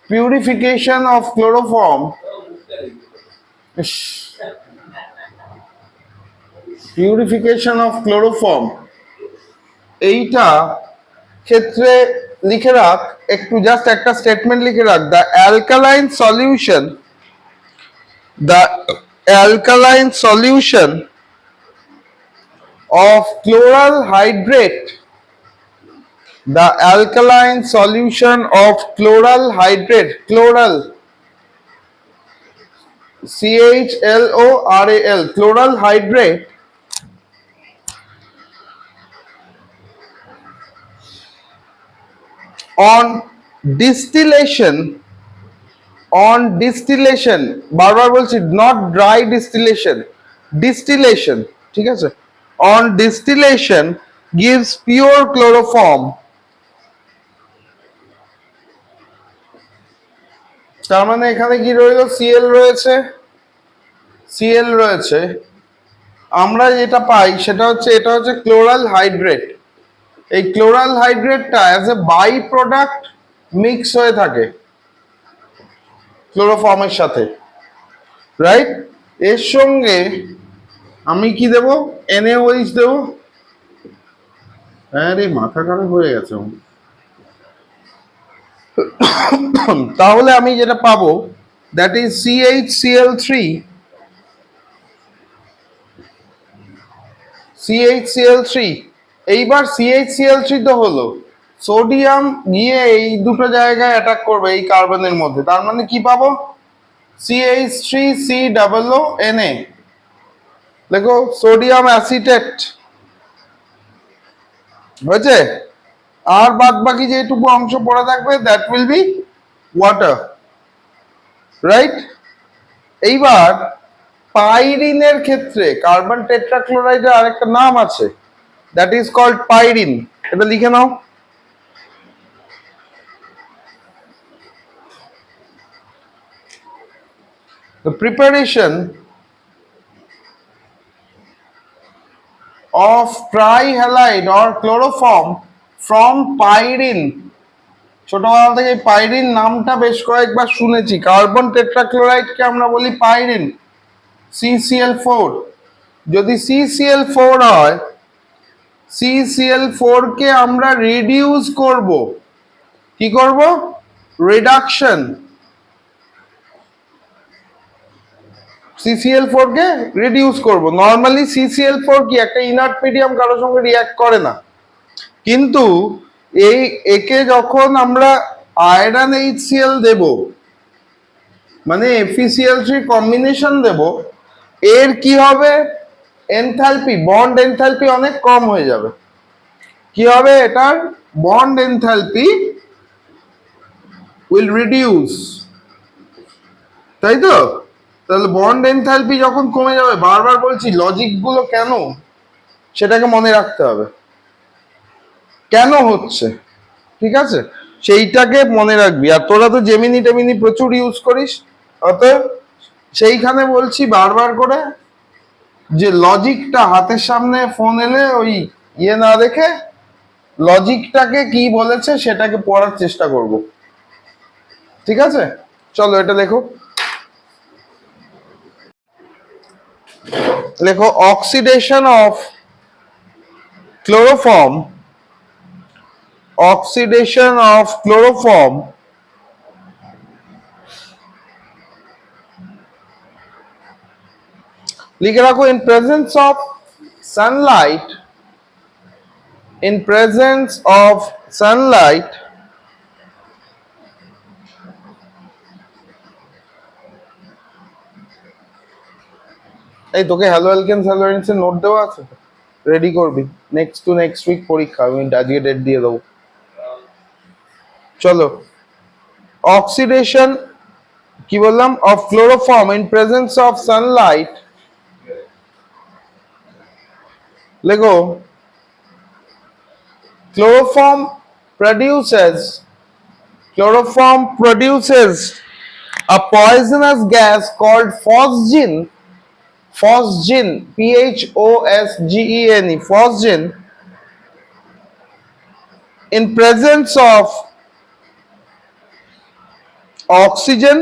Purification of chloroform. Purification of chloroform. এইটা ক্ষেত্রে লিখে রাখ, একটু জাস্ট একটা স্টেটমেন্ট লিখে রাখ, the alkaline solution of chloral hydrate, the alkaline solution of chloral hydrate, chloral, CHLORAL, chloral hydrate on distillation, বারবার বলছি, নট ড্রাই ডিস্টিলেশন, ঠিক আছে, on distillation gives pure chloroform. তার মানে এখানে কি রইল, সিএল রয়েছে, আমরা যেটা পাই সেটা হচ্ছে, এটা হচ্ছে ক্লোরাল হাইড্রেট। এই ক্লোরাল হাইড্রেটটা as a by product mix হয়ে থাকে ক্লোরোফর্মের সাথে, রাইট? এর সঙ্গে আমি কি দেব, NaOH দেব। আরে মাথা খারাপ হয়ে গেছে। তাহলে আমি যেটা পাবো, দ্যাট ইজ CHCl3, এইবার CHCl3 তো হলো, সোডিয়াম গিয়ে এই দুটো জায়গায় অ্যাটাক করবে এই কার্বনের মধ্যে, তার মানে কি পাবো, CH3COO Na, দেখো সোডিয়াম অ্যাসিটেট হয়েছে, আর বাদ বাকি যেটুকু অংশ পড়ে থাকবে that will be water, right? এইবার পাইরিনের ক্ষেত্রে কার্বন টেট্রাক্লোরাইডের আরেকটা নাম আছে, দ্যাট ইজ কল্ড পাইরিন। এটা লিখে নাও। The preparation of trihalide or chloroform from pyrin, ছোটবেলা থেকে পাইরিন নামটা বেশ কয়েকবার শুনেছি। কার্বন টেট্রাক্লোরাইডকে আমরা বলি পাইরিন, CCl4। যদি CCl4 হয়, CCl4 কে আমরা রিডিউস করব, কি করব, রিডাকশন, CCl4 কে রিডিউস করব। নর্মালি CCl4 কি একটা ইনার্ট মিডিয়াম, কারোর সঙ্গে রিঅ্যাক্ট করে না, কিন্তু একে যখন আমরা আয়রন HCl দেব, মানে FeCl3 কম্বিনেশন দেব, এর কি হবে, এনথালপি, বন্ড এনথালপি অনেক কম হয়ে যাবে। কি হবে, এটার বন্ড এনথালপি উইল রিডিউস, তাই তো? তাহলে বন্ড এনথালপি যখন কমে যাবে, বারবার বলছি লজিক গুলো কেন, সেটাকে মনে রাখতে হবে, কেন হচ্ছে, ঠিক আছে, সেইটাকে মনে রাখবি। আর তোরা তো জেমিনি টেমিনি প্রচুর ইউজ করিস, অতএব সেইখানে বলছি বারবার করে যে লজিকটা হাতের সামনে ফোন এলে ওই না দেখে লজিকটাকে কি বলেছে সেটাকে পড়ার চেষ্টা করব, ঠিক আছে? চলো এটা দেখো, লেখো অক্সিডেশন অফ ক্লোরোফর্ম, লিখে রাখো, ইন প্রেজেন্স অফ সানলাইট, এই তোকে হ্যালো অ্যালকেনস হ্যালোজেনস এর নোট দেওয়া আছে, রেডি করবি, নেক্সট উইক পরীক্ষা, আমি আজকে ডেট দিয়ে দেবো। চলো, অক্সিডেশন কি বললাম, of chloroform in presence of Sunlight, লেখো chloroform produces a poisonous gas called phosgene, phosgene, in presence of oxygen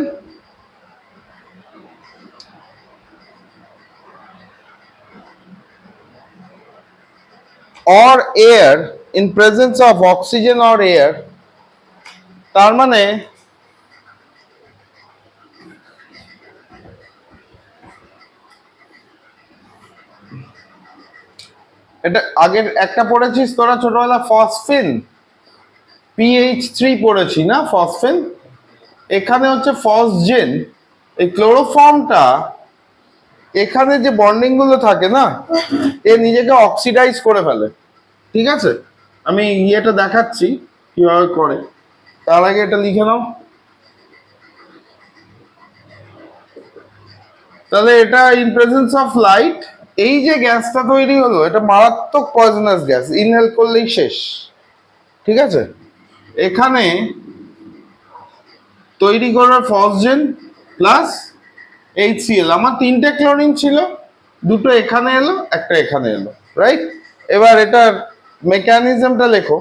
or air, in presence of oxygen or air, তার মানে এটা আগের একটা পড়েছিস তোরা ছোটবেলা, ফসফিন, PH3 পড়েছি না, ফসফিন। এখানে হচ্ছে ফসজেন। এই ক্লোরোফর্মটা এখানে যে বন্ডিং গুলো থাকে না, এ নিজেকে অক্সিডাইজ করে ফেলে। ঠিক আছে, আমি ইয়েটা দেখাচ্ছি কিভাবে করে, তার আগে এটা লিখে নাও। তাহলে এটা ইন প্রেজেন্স অফ লাইট, এই যে গ্যাসটা তৈরি হলো এটা মারাত্মক পয়জনাস গ্যাস, ইনহেল করলেই শেষ। ঠিক আছে, এখানে তৈরি করবে ফসজেন প্লাস HCl। আমার তিনটে ক্লোরিন ছিল, দুটো এখানে এলো, একটা এখানে এলো, রাইট? এবার এটার মেকানিজমটা লেখো।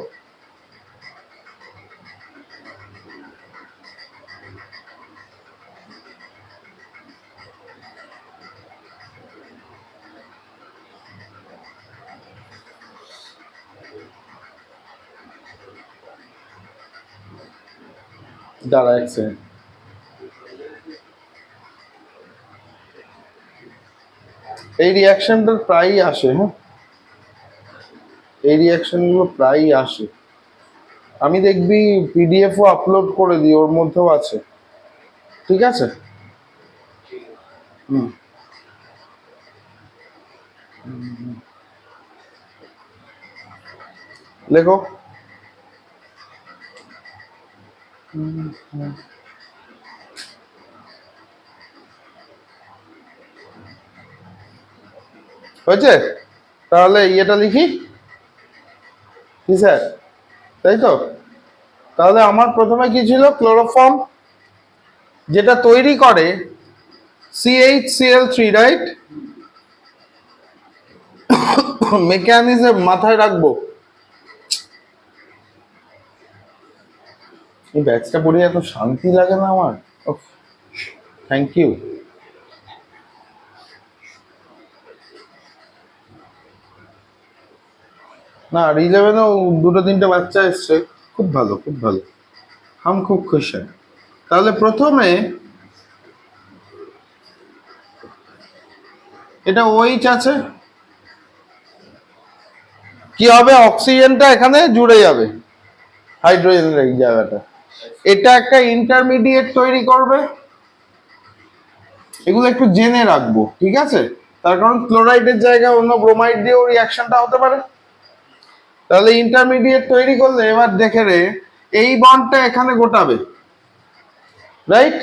দাঁড়া এক সেকেন্ড, এই রিয়াকশনটা প্রায়ই আসে। হ্যাঁ, এই রিয়াকশনগুলো প্রায়ই আসে। আমি দেখবি পিডিএফও আপলোড করে দিই, ওর মধ্যেও আছে। ঠিক আছে, হুম, লেখো। হয়েছে? তাহলে ইয়েটা লিখি কি স্যার, তাই তো? তাহলে আমার প্রথমে কি ছিল, ক্লোরোফর্ম, যেটা তৈরি করে CHCl3, রাইট? মেকানিজম মাথায় রাখবো। এই ব্যাচটা পড়ে এত শান্তি লাগে না আমার, থ্যাংক ইউ। না, আর 11-এও দুটো তিনটে বাচ্চা এসছে, খুব ভালো, খুব ভালো, হাম খুব খুশি। তাহলে প্রথমে এটা OH আছে, কি হবে, অক্সিজেনটা এখানে জুড়ে যাবে হাইড্রোজেনের এই জায়গাটা, এটা একটা ইন্টারমিডিয়েট তৈরি করবে। এগুলো একটু জেনে রাখবো, ঠিক আছে? তার কারণ ক্লোরাইডের জায়গায় অন্য ব্রোমাইড দিয়েও রিয়াকশনটা হতে পারে। তাহলে ইন্টারমিডিয়েট তৈরি করলে এবার দেখে রে, এই বন্ডটা এখানে গোটাবে, রাইট?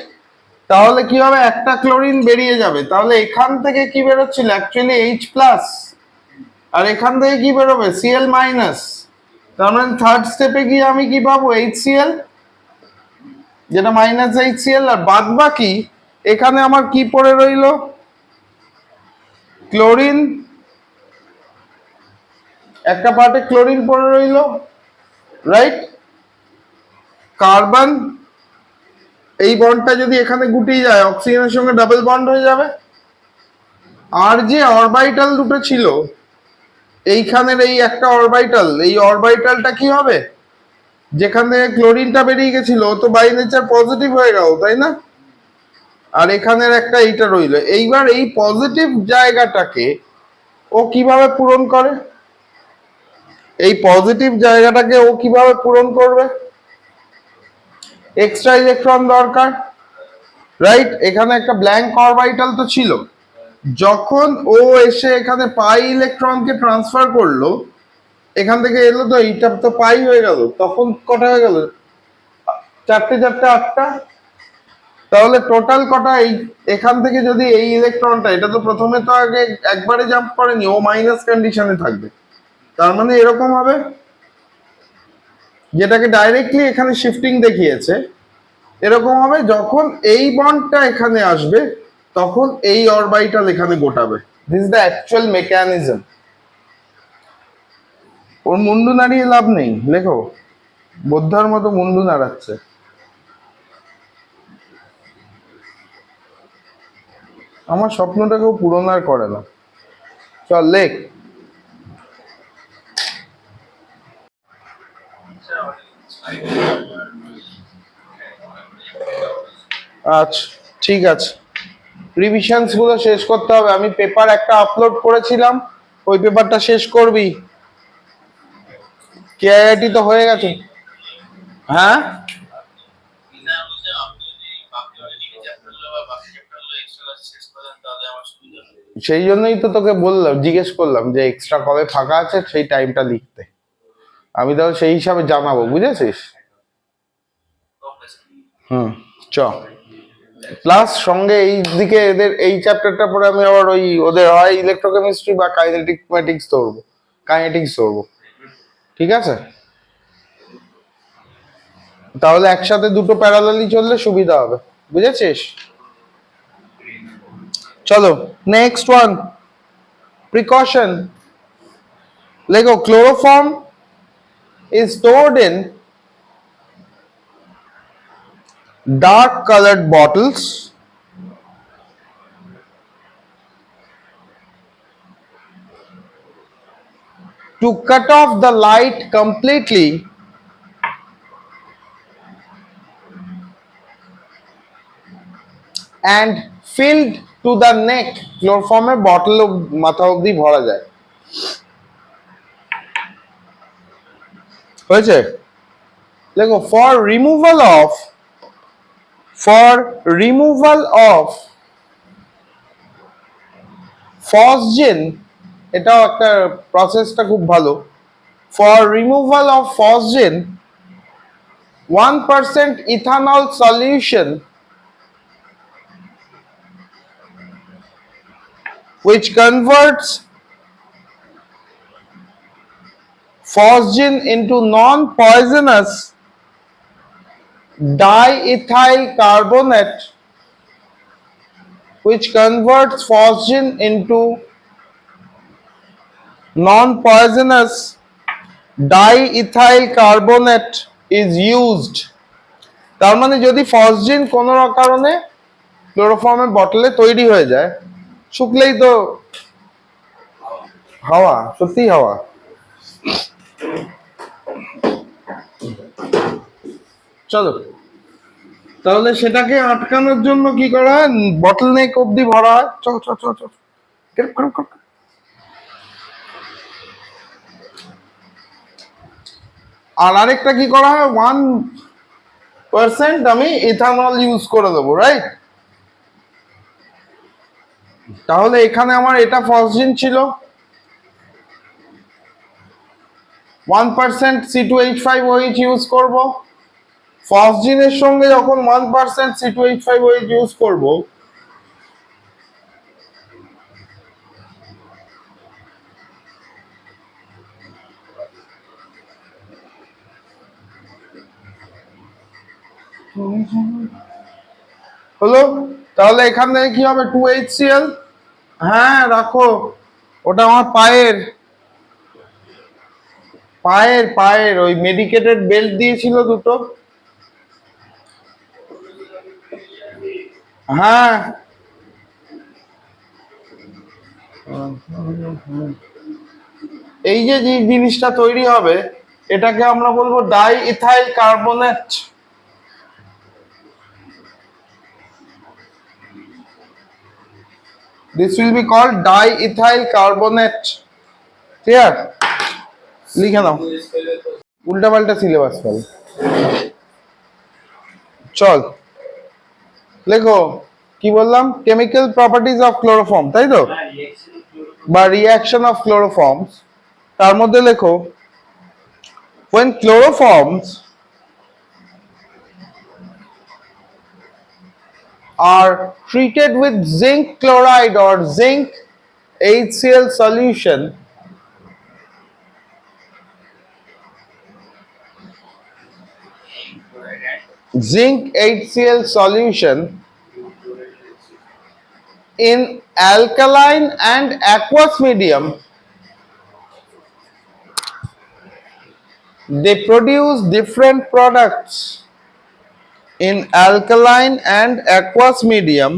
তাহলে কি হবে, একটা ক্লোরিন বেরিয়ে যাবে। তাহলে এখান থেকে কি বেরোচ্ছিল, অ্যাকচুয়ালি H+, আর এখান থেকে কি বেরোবে, Cl-। তার মানে থার্ড স্টেপে গিয়ে আমি কি পাবো, HCl, যেটা -HCl, আর বাদ বাকি এখানে আমার কি পড়ে রইলো, ক্লোরিন, একটা পার্টে ক্লোরিন পড়ে রইলো, রাইট? কার্বন, এই বন্ডটা যদি এখানে গুটিয়ে যায় অক্সিজেনের সঙ্গে ডাবল বন্ড হয়ে যাবে। আর যে অরবিটাল দুটো ছিল, এইখানের এই একটা অরবিটাল, এই অরবিটালটা কি হবে, যেখান থেকে ক্লোরিনটা বেরিয়ে গেছিল তো বাই নেচার পজিটিভ হয়ে গেল, তাই না? আর এখানের একটা এইটা রইল। এইবার এই পজিটিভ জায়গাটাকে ও কিভাবে পূরণ করে, এই পজিটিভ জায়গাটাকে ও কিভাবে পূরণ করবে, এক্সট্রা ইলেকট্রন দরকার, রাইট? এখানে একটা ব্ল্যাঙ্ক অরবিটাল তো ছিল, যখন ও এসে এখানে পাই ইলেকট্রনকে ট্রান্সফার করলো, এখান থেকে এলো তো এইটা তো পাই হয়ে গেল, তখন কটা হয়ে গেল, চারটে চারটে আটটা। তাহলে টোটাল কটা, এই এখান থেকে যদি এই ইলেকট্রনটা, এটা তো প্রথমে তো আগে একবারে জাম্প করেনি, ও মাইনাস কন্ডিশনে থাকবে, তার মানে এরকম হবে, যেটাকে ডাইরেক্টলি এখানে শিফটিং দেখিয়েছে, এরকম হবে যখন এই বন্ডটা এখানে আসবে তখন এই অরবিটাল এখানে গোটাবে। This is the actual mechanism. ওর মুন্ডু নাড়িয়ে লাভ নেই, লেখো, বোদ্ধার মতো মুন্ডু নাড়াচ্ছে। আমার স্বপ্নটাকেও পূরণ আর করে না। চল লেখ। আচ্ছা ঠিক আছে, রিভিশনস গুলো শেষ করতে হবে। আমি পেপার একটা আপলোড করেছিলাম, ওই পেপারটা শেষ করবি। কেআইআইটি তো হয়ে গেছে। হ্যাঁ সেই জন্যই তো তোকে বললাম, জিজ্ঞেস করলাম যে এক্সট্রা কবে ফাঁকা আছে সেই টাইমটা লিখতে। আমি তাহলে সেই হিসাবে জানাবো, বুঝেছিস? হুম চ। প্লাস সঙ্গে এই দিকে এদের এই চ্যাপ্টারটা পরে আমি আবার ওই ওদের হয় ইলেকট্রোকেমিস্ট্রি বা কাইনেটিক্স ধরবো, কাইনেটিক্স ধরবো। ঠিক আছে, তাহলে একসাথে দুটো প্যারালালি চললে সুবিধা হবে, বুঝেছিস? চলো নেক্সট ওয়ান, প্রিকশন। লেখো chloroform is stored in dark colored bottles to cut off the light completely and filled to the neck. ক্লোরোফর্মের বটল মাথা অবধি ভরা যায়। হয়েছে? দেখো for removal of phosgene, এটাও একটা প্রসেসটা খুব ভালো। For removal of phosgene, 1% ethanol solution which converts phosgene into non-poisonous diethyl carbonate, which converts phosgene into non-poisonous diethyl carbonate is used. তার মানে যদি ফসজিন কোনো কারণে ক্লোরোফর্মের বটলে তৈরি হয়ে যায়, শুকলেই তো হাওয়া, সত্যি হাওয়া। চলো, তাহলে সেটাকে আটকানোর জন্য কি করা হয়? বটল নেক অব্দি ভরা হয়। চল চল চল চল, আর আরেকটা কি করা হয়, 1% আমি ইথানল ইউজ করে দেবো, রাইট? তাহলে এখানে আমার এটা ফসজিন ছিল, 1% C2H5OH ইউজ করব। ফসজিনের সঙ্গে যখন 1% C2H5OH ইউজ করব, হলো, তাহলে এখান থেকে কি হবে, 2HCl। হ্যাঁ রাখো, ওটা আমার পায়ের পায়ের পায়ের ওই মেডিকেটেড বেল্ট দিয়েছিল দুটো। হ্যাঁ এই যে যে জিনিসটা তৈরি হবে, এটাকে আমরা বলবো diethyl carbonate. This will be called diethyl carbonate. Clear? লিখে নাও, উল্টা পাল্টা সিলেবাস ফেল। চল লেখো, কি বললাম, কেমিক্যাল প্রপার্টিজ অফ ক্লোরোফর্ম, তাই তো, বা রিঅ্যাকশন অফ ক্লোরোফর্মস। তার মধ্যে লেখো, when chloroforms are treated with zinc chloride or zinc HCl solution, zinc HCl solution in alkaline and aqueous medium, they produce different products. In alkaline and aqueous medium,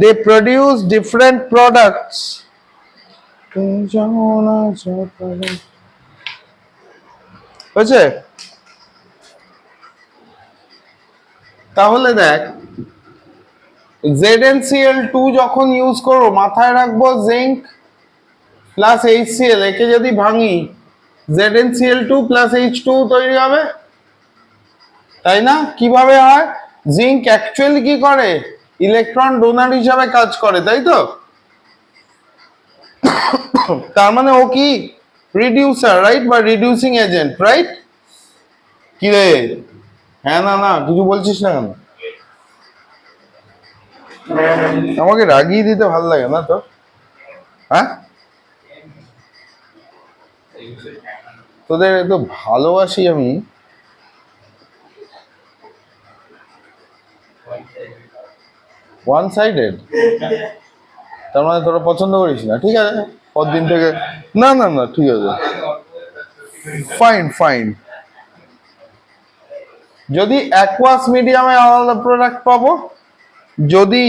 they produce different products. বুঝছে? তাহলে দেখ ZnCl2 যখন use করবো মাথায় রাখবো zinc plus HCl, একে যদি ভাঙি ZnCl2 প্লাস H2 তৈরি হবে, তাই না? কিভাবে হয়? জিঙ্ক অ্যাকচুয়ালি কি করে? ইলেকট্রন ডোনার হিসাবে কাজ করে, তাই তো? তার মানে ও কি রিডিউসার, রাইট, বা রিডিউসিং এজেন্ট, রাইট? কি রে? হ্যাঁ না না কিছু বলছিস না কেন? আমাকে রাগিয়ে দিতে ভালো লাগে না তো, হ্যাঁ? তোদের এত ভালোবাসি আমি। One sided? তার মানে তোরা পছন্দ করিস না, ঠিক আছে, পরদিন থেকে। না না না ঠিক আছে, ফাইন ফাইন। যদি অ্যাকোয়াস মিডিয়ামে আলাদা প্রোডাক্ট পাবো, যদি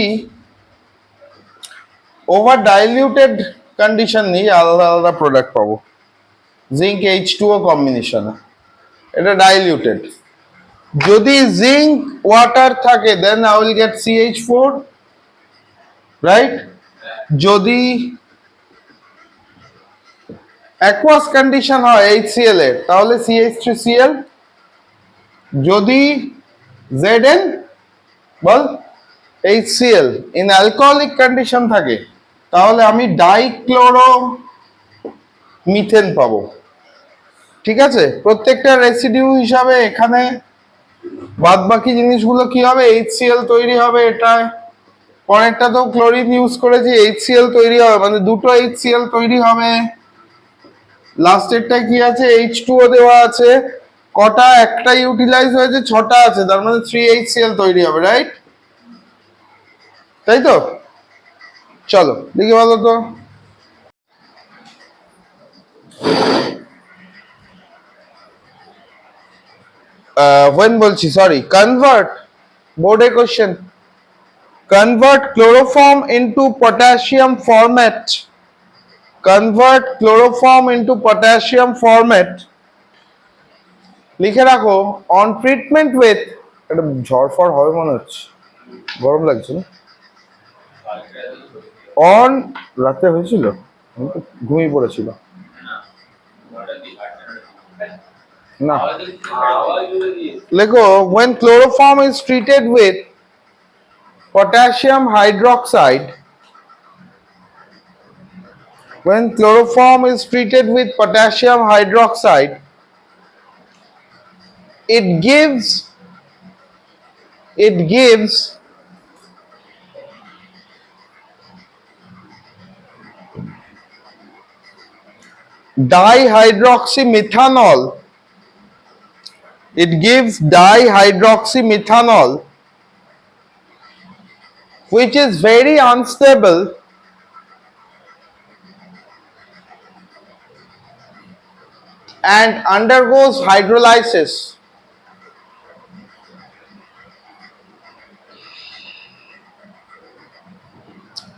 ওভার ডাইলিউটেড কন্ডিশন নিয়ে আলাদা আলাদা প্রোডাক্ট পাবো। জিঙ্ক H2O কম্বিনেশনে, এটা ডাইলিউটেড। যদি জিঙ্ক ওয়াটার থাকে then I will get CH4, right? যদি অ্যাকোয়াস কন্ডিশন হয় HCl এর তাহলে CH3Cl। যদি Zn বল HCl ইন অ্যালকোহলিক কন্ডিশন থাকে তাহলে আমি ডাইক্লোরো মিথেন পাবো, ঠিক আছে? প্রত্যেকটা রেসিডিউ হিসাবে এখানে বাদ বাকি জিনিসগুলো কি হবে? HCl তৈরি হবে এটায়, পরেরটা তো ক্লোরিন ইউজ করেছি, HCl তৈরি হবে, মানে দুটো HCl তৈরি হবে। লাস্টেরটা কি আছে? H2O দেওয়া আছে, কটা? একটা ইউটিলাইজ হয়েছে, 6টা আছে, তার মানে 3HCl তৈরি হবে, রাইট? তাই তো? চলো দেখি বলো তো। when বলছি, সরি, কনভার্ট, বোর্ডে question, convert chloroform into potassium format, convert chloroform into potassium format, লিখে রাখো, on treatment with, এটা ঝড় ফড় হবে মনে হচ্ছে, গরম লাগছে না? অন রাতে হয়েছিল, আমি তো ঘুমিয়ে পড়েছিল না। লেখো, when chloroform is treated with potassium hydroxide, when chloroform is treated with potassium hydroxide, it gives dihydroxymethanol, it gives dihydroxymethanol, which is very unstable and undergoes hydrolysis.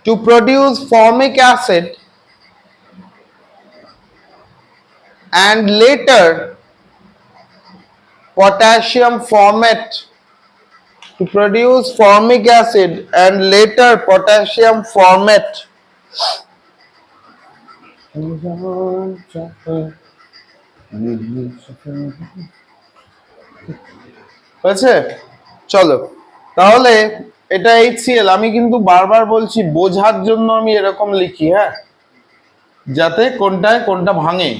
To produce formic acid and later potassium format, to produce formic acid and later potassium format. হয়েছে? চলো তাহলে এটা HCl, আমি কিন্তু বারবার বলছি বোঝার জন্য আমি এরকম লিখি, হ্যাঁ, যাতে কোনটায় কোনটা ভাঙে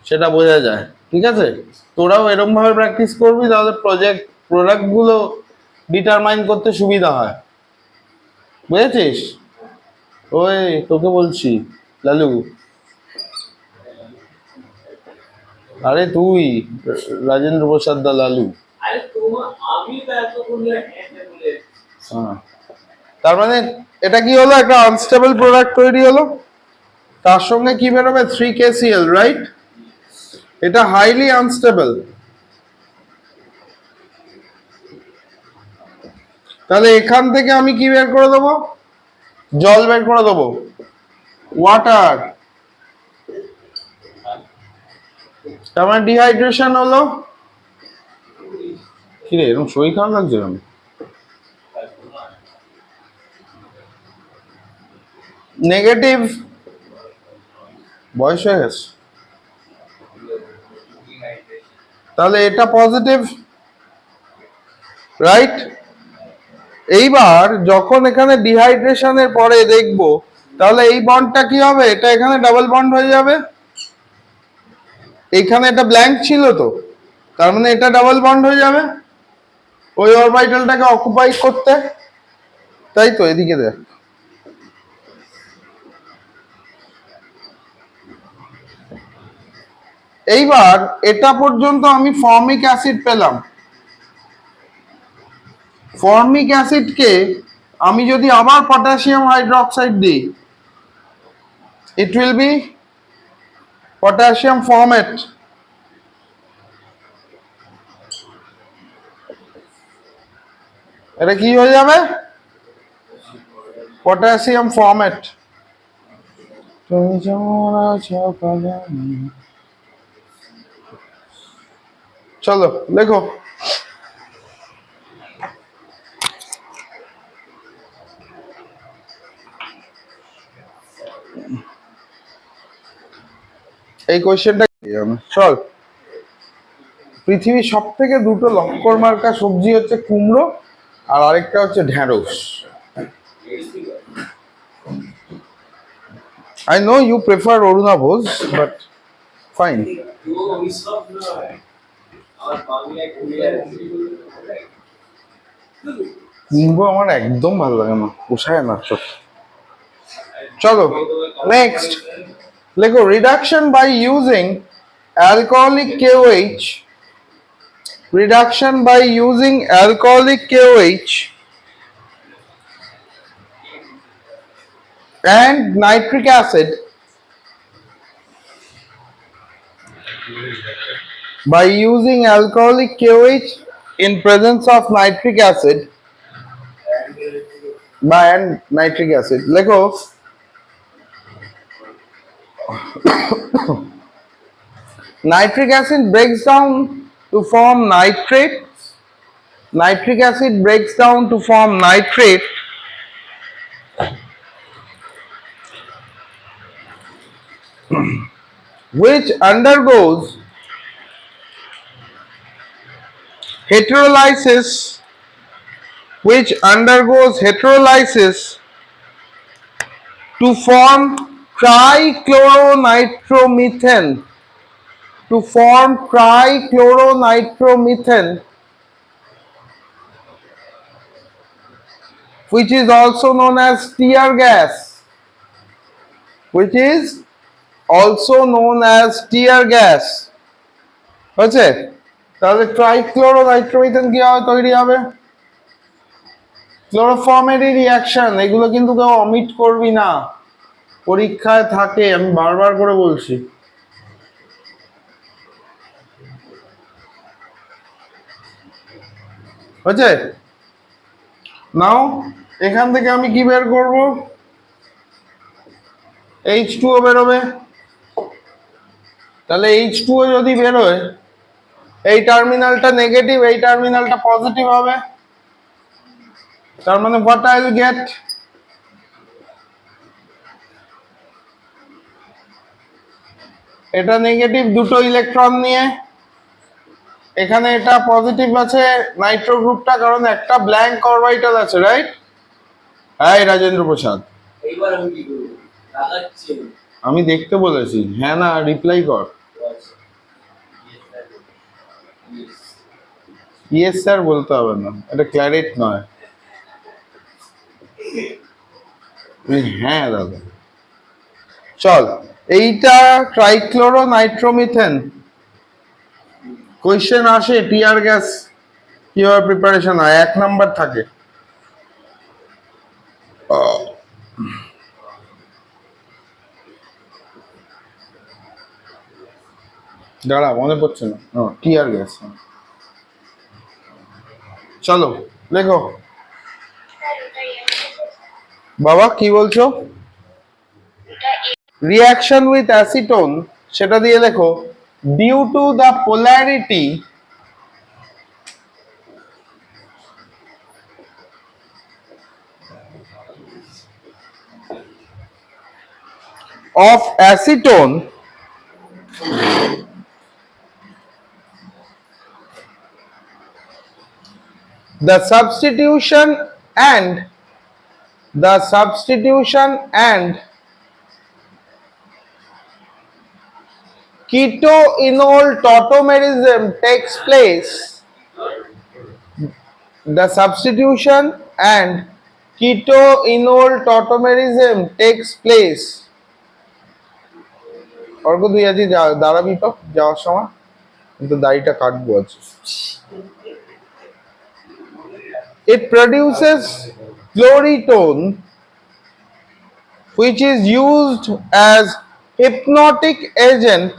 সেটা বোঝা যায়, ঠিক আছে? তোরাও এরকম ভাবে প্র্যাকটিস করবি, তাহলে প্রোডাক্ট গুলো ডিটারমাইন করতে সুবিধা হয়, বুঝেছিস? ওই তোকে বলছি লালু, আরে তুই রাজেন্দ্র প্রসাদ দা লালু। হ্যাঁ, তার মানে এটা কি হলো? একটা আনস্টেবল প্রোডাক্ট তৈরি হলো, তার সঙ্গে কি বেরোবে? 3KCl, right? এটা হাইলি আনস্টেবল। তাহলে এখান থেকে আমি কি বের করে দেবো? জল বের করে দেবো, ওয়াটার, তার মানে ডিহাইড্রেশন হলো। কিরে এরকম শরীর খারাপ লাগছে কেন? নেগেটিভ, বয়স হয়ে গেছে, তাহলে এটা পজিটিভ, রাইট? এইবার যখন এখানে ডিহাইড্রেশনের পরে দেখবো, তাহলে এই বন্ডটা কি হবে? এটা এখানে ডাবল বন্ড হয়ে যাবে। এখানে এটা ব্ল্যাঙ্ক ছিল তো, তার মানে এটা ডাবল বন্ড হয়ে যাবে ওই অরবিটালটাকে অকুপাই করতে, তাই তো? এদিকে দেখ, এইবার এটা পর্যন্ত আমি ফর্মিক অ্যাসিড পেলাম। ফর্মিক অ্যাসিডকে আমি যদি আবার পটাশিয়াম হাইড্রোক্সাইড দিই, it will be potassium formate. এটা কি হয়ে যাবে? Potassium format. চলো লেখো। এই কোয়েশ্চেনটা চল। পৃথিবীর সব থেকে দুটো লক্কর মার্কা সবজি হচ্ছে কুমড়ো, আর আরেকটা হচ্ছে ঢ্যাঁড়স। I know you prefer Aruna Bose, but fine. কুমড়ো আমার একদম ভালো লাগে না, পোষায় না সব। চলো নেক্সট লেখো, reduction by using alcoholic KOH, reduction by using alcoholic KOH and nitric acid, by using alcoholic KOH in presence of nitric acid and nitric acid. লেখো, nitric acid breaks down to form nitrate. Nitric acid breaks down to form nitrate, which undergoes heterolysis, to form trichloronitromethane, which is also known as tear gas, হচ্ছে? তাহলে ট্রাইক্লোরোনাইট্রোমিথেন কি হবে তৈরি হবে? ক্লোরোফর্মেরই reaction, এগুলো কিন্তু কেউ অমিট করবি না, পরীক্ষায় থাকে, আমি বারবার করে বলছি। হচ্ছে? নাও এখান থেকে আমি কি বের করব? H2O বেরোবে। তাহলে H2O যদি বেরোয়, এই টার্মিনালটা নেগেটিভ, এই টার্মিনালটা পজিটিভ হবে, তার মানে what I will get? এটা নেগেটিভ দুটো ইলেকট্রন নিয়ে, এখানে এটা পজিটিভ আছে নাইট্রো গ্রুপটা, কারণ একটা ব্ল্যাঙ্ক অরবিটাল আছে, রাইট? হ্যাঁ রাজেন্দ্র প্রসাদ, এইবার আমি কি করব? লাগাচ্ছি, আমি দেখতে বলেছি, হ্যাঁ না রিপ্লাই কর। ইয়েস স্যার বলতে হবে না, এটা ক্ল্যারিট নয়। হ্যাঁ দাদা, চল এইটা ট্রাইক্লোরোনাইট্রোমিথেন। কোয়েশ্চেন আসে টিয়ার গ্যাস কিভাবে প্রিপারেশন হয়, 1 নাম্বার থাকে। দাঁড়া মনে পড়ছে না, টিয়ার গ্যাস। চলো লেখো, বাবা কি বলছো? রিঅ্যাকশন উইথ অ্যাসিটোন সেটা দিয়ে লেখো due to the polarity of acetone the substitution and ketoenol tautomerism takes place. The substitution and ketoenol tautomerism takes place. Arka তুই আজ দাঁড়াবি তো যাওয়ার সময়, কিন্তু দাড়িটা কাটবো আজ। It produces chloritone which is used as hypnotic agent.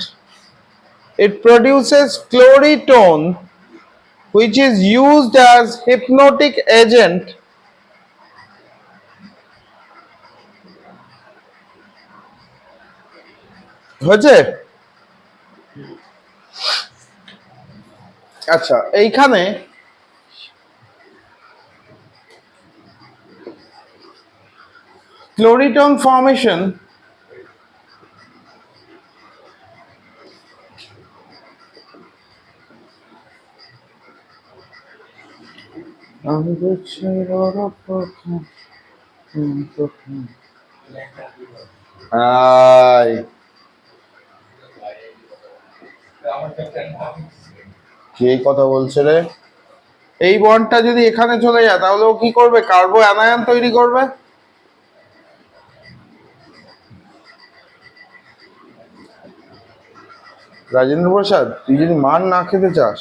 It produces chloritone which is used as hypnotic agent হয়েছে? আচ্ছা, এইখানে ক্লোরিটন ফর্মেশন কে কথা বলছে রে? এই বন্ডটা যদি এখানে চলে যায় তাহলে ও কি করবে? কার্বো অ্যানায়ন তৈরি করবে। রাজেন্দ্র প্রসাদ, তুই যদি মার না খেতে চাস,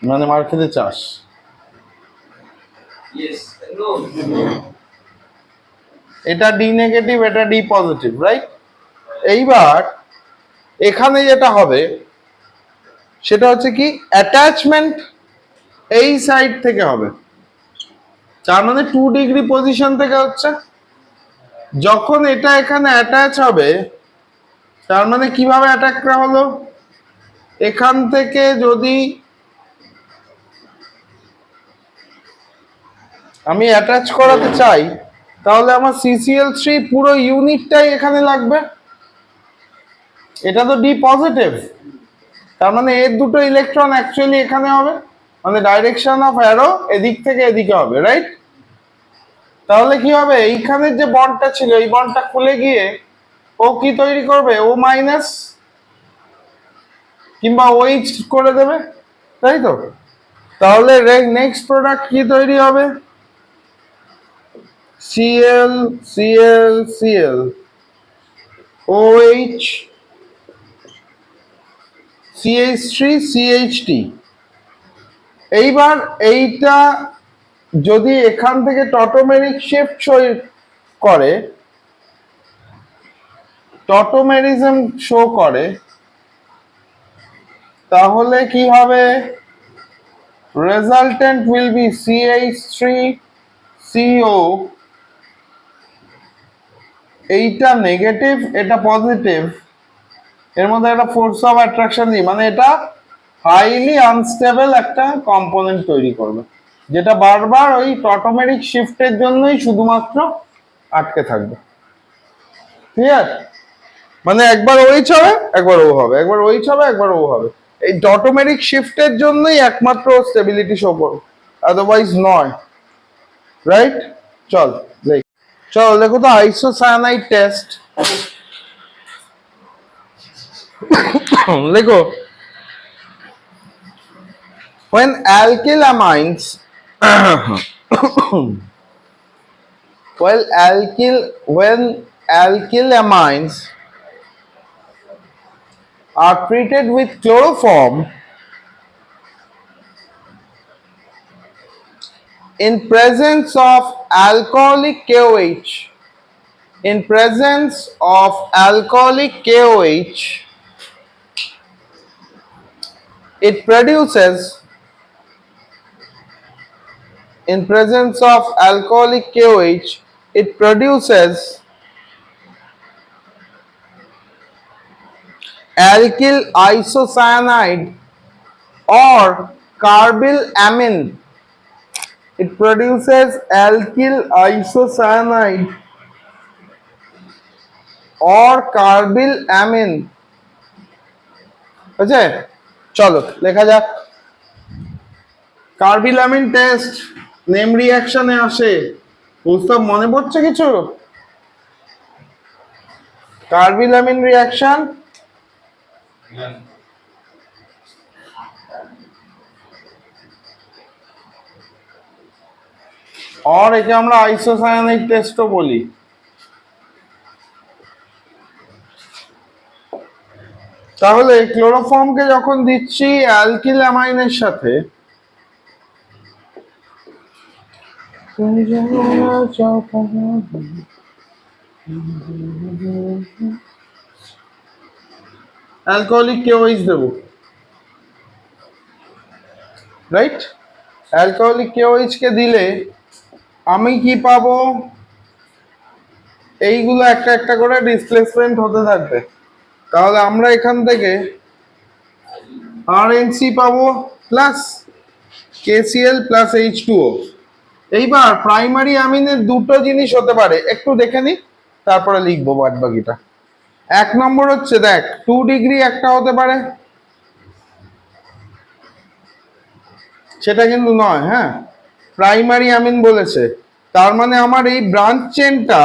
মানে মার খেতে চাস, এটা ডি নেগেটিভ, এটা ডি পজিটিভ, রাইট? এইবার এখানে যেটা হবে সেটা হচ্ছে কি, অ্যাটাচমেন্ট এই সাইড থেকে হবে, তার মানে 2 ডিগ্রি পজিশন থেকে হচ্ছে। যখন এটা এখানে অ্যাটাচ হবে তার মানে কিভাবে অ্যাটাকটা হলো, এখান থেকে যদি আমি অ্যাটাচ করাতে চাই তাহলে আমার CCl3 পুরো ইউনিটটাই এখানে লাগবে। এটা তো ডি পজিটিভ, তার মানে এর দুটো ইলেকট্রন অ্যাকচুয়ালি এখানে হবে, মানে ডাইরেকশন অফ অ্যারো এদিক থেকে এদিকে হবে, রাইট? তাহলে কি হবে, এইখানের যে বন্ডটা ছিল এই বন্ডটা খুলে গিয়ে ও কি তৈরি করবে, ও মাইনাস কিংবা ওইচ করে দেবে, তাই তো? তাহলে নেক্সট প্রোডাক্ট কি তৈরি হবে, Cl Cl Cl OH CH3 CH3। এইবার এইটা যদি এখান থেকে টটোমেরিক শিফট করে, টটোমেরিজম শো করে, তাহলে কি হবে, রেজাল্টেন্ট উইল বি CH3CO, এইটা নেগেটিভ এটা পজিটিভ, এর মধ্যে একটা ফোর্স অফ অ্যাট্রাকশন দিই, মানে এটা হাইলি আনস্টেবল একটা কম্পোনেন্ট তৈরি করবে, যেটা বারবার ওই টটোমেরিক শিফটের জন্যই শুধুমাত্র আটকে থাকবে। ক্লিয়ার? মানে একবার ওইচ হবে, একবার ও হবে, একবার ওইচ হবে, একবার ও হবে, এই টটোমেরিক শিফটের জন্যই একমাত্র স্টেবিলিটি শো করবে, আদারওয়াইজ নয়, রাইট? চল দেখো তো আইসোসায়ানাইড টেস্ট দেখো, when alkylamines when alkylamines are treated with chloroform in presence of alcoholic KOH, in presence of alcoholic KOH, it produces in presence of alcoholic KOH, it produces alkyl isocyanide or carbyl amine. It produces alkyl isocyanide or carbyl amine. বুঝছে? চলো লেখা যাক। Carbyl amine test name রিঅ্যাকশনে আসে। বুঝতে মনে পড়ছে কিছু? Carbyl amine reaction और একে আমরা আইসোসায়ানাইড টেস্টও বলি। তাহলে ক্লোরোফর্মকে যখন দিচ্ছি অ্যালকিল অ্যামাইনের সাথে, অ্যালকোহলিক কেওএইচ দেব, রাইট? অ্যালকোহলিক কেওএইচ কে দিলে আমি কি পাবো? এইগুলো একটা একটা করে ডিসপ্লেসমেন্ট হতে থাকবে। তাহলে আমরা এখান থেকে আরএনসি পাবো প্লাস KCl প্লাস H2O। এইবার প্রাইমারি অ্যামিনের দুটো জিনিস হতে পারে, একটু দেখে নি তারপরে লিখবো বাদ বাকিটা। এক নম্বর হচ্ছে দেখ 2 ডিগ্রি একটা হতে পারে, সেটা কিন্তু নয়, হ্যাঁ প্রাইমারি অ্যামিন বলেছে, তার মানে আমার এই ব্রাঞ্চ চেনটা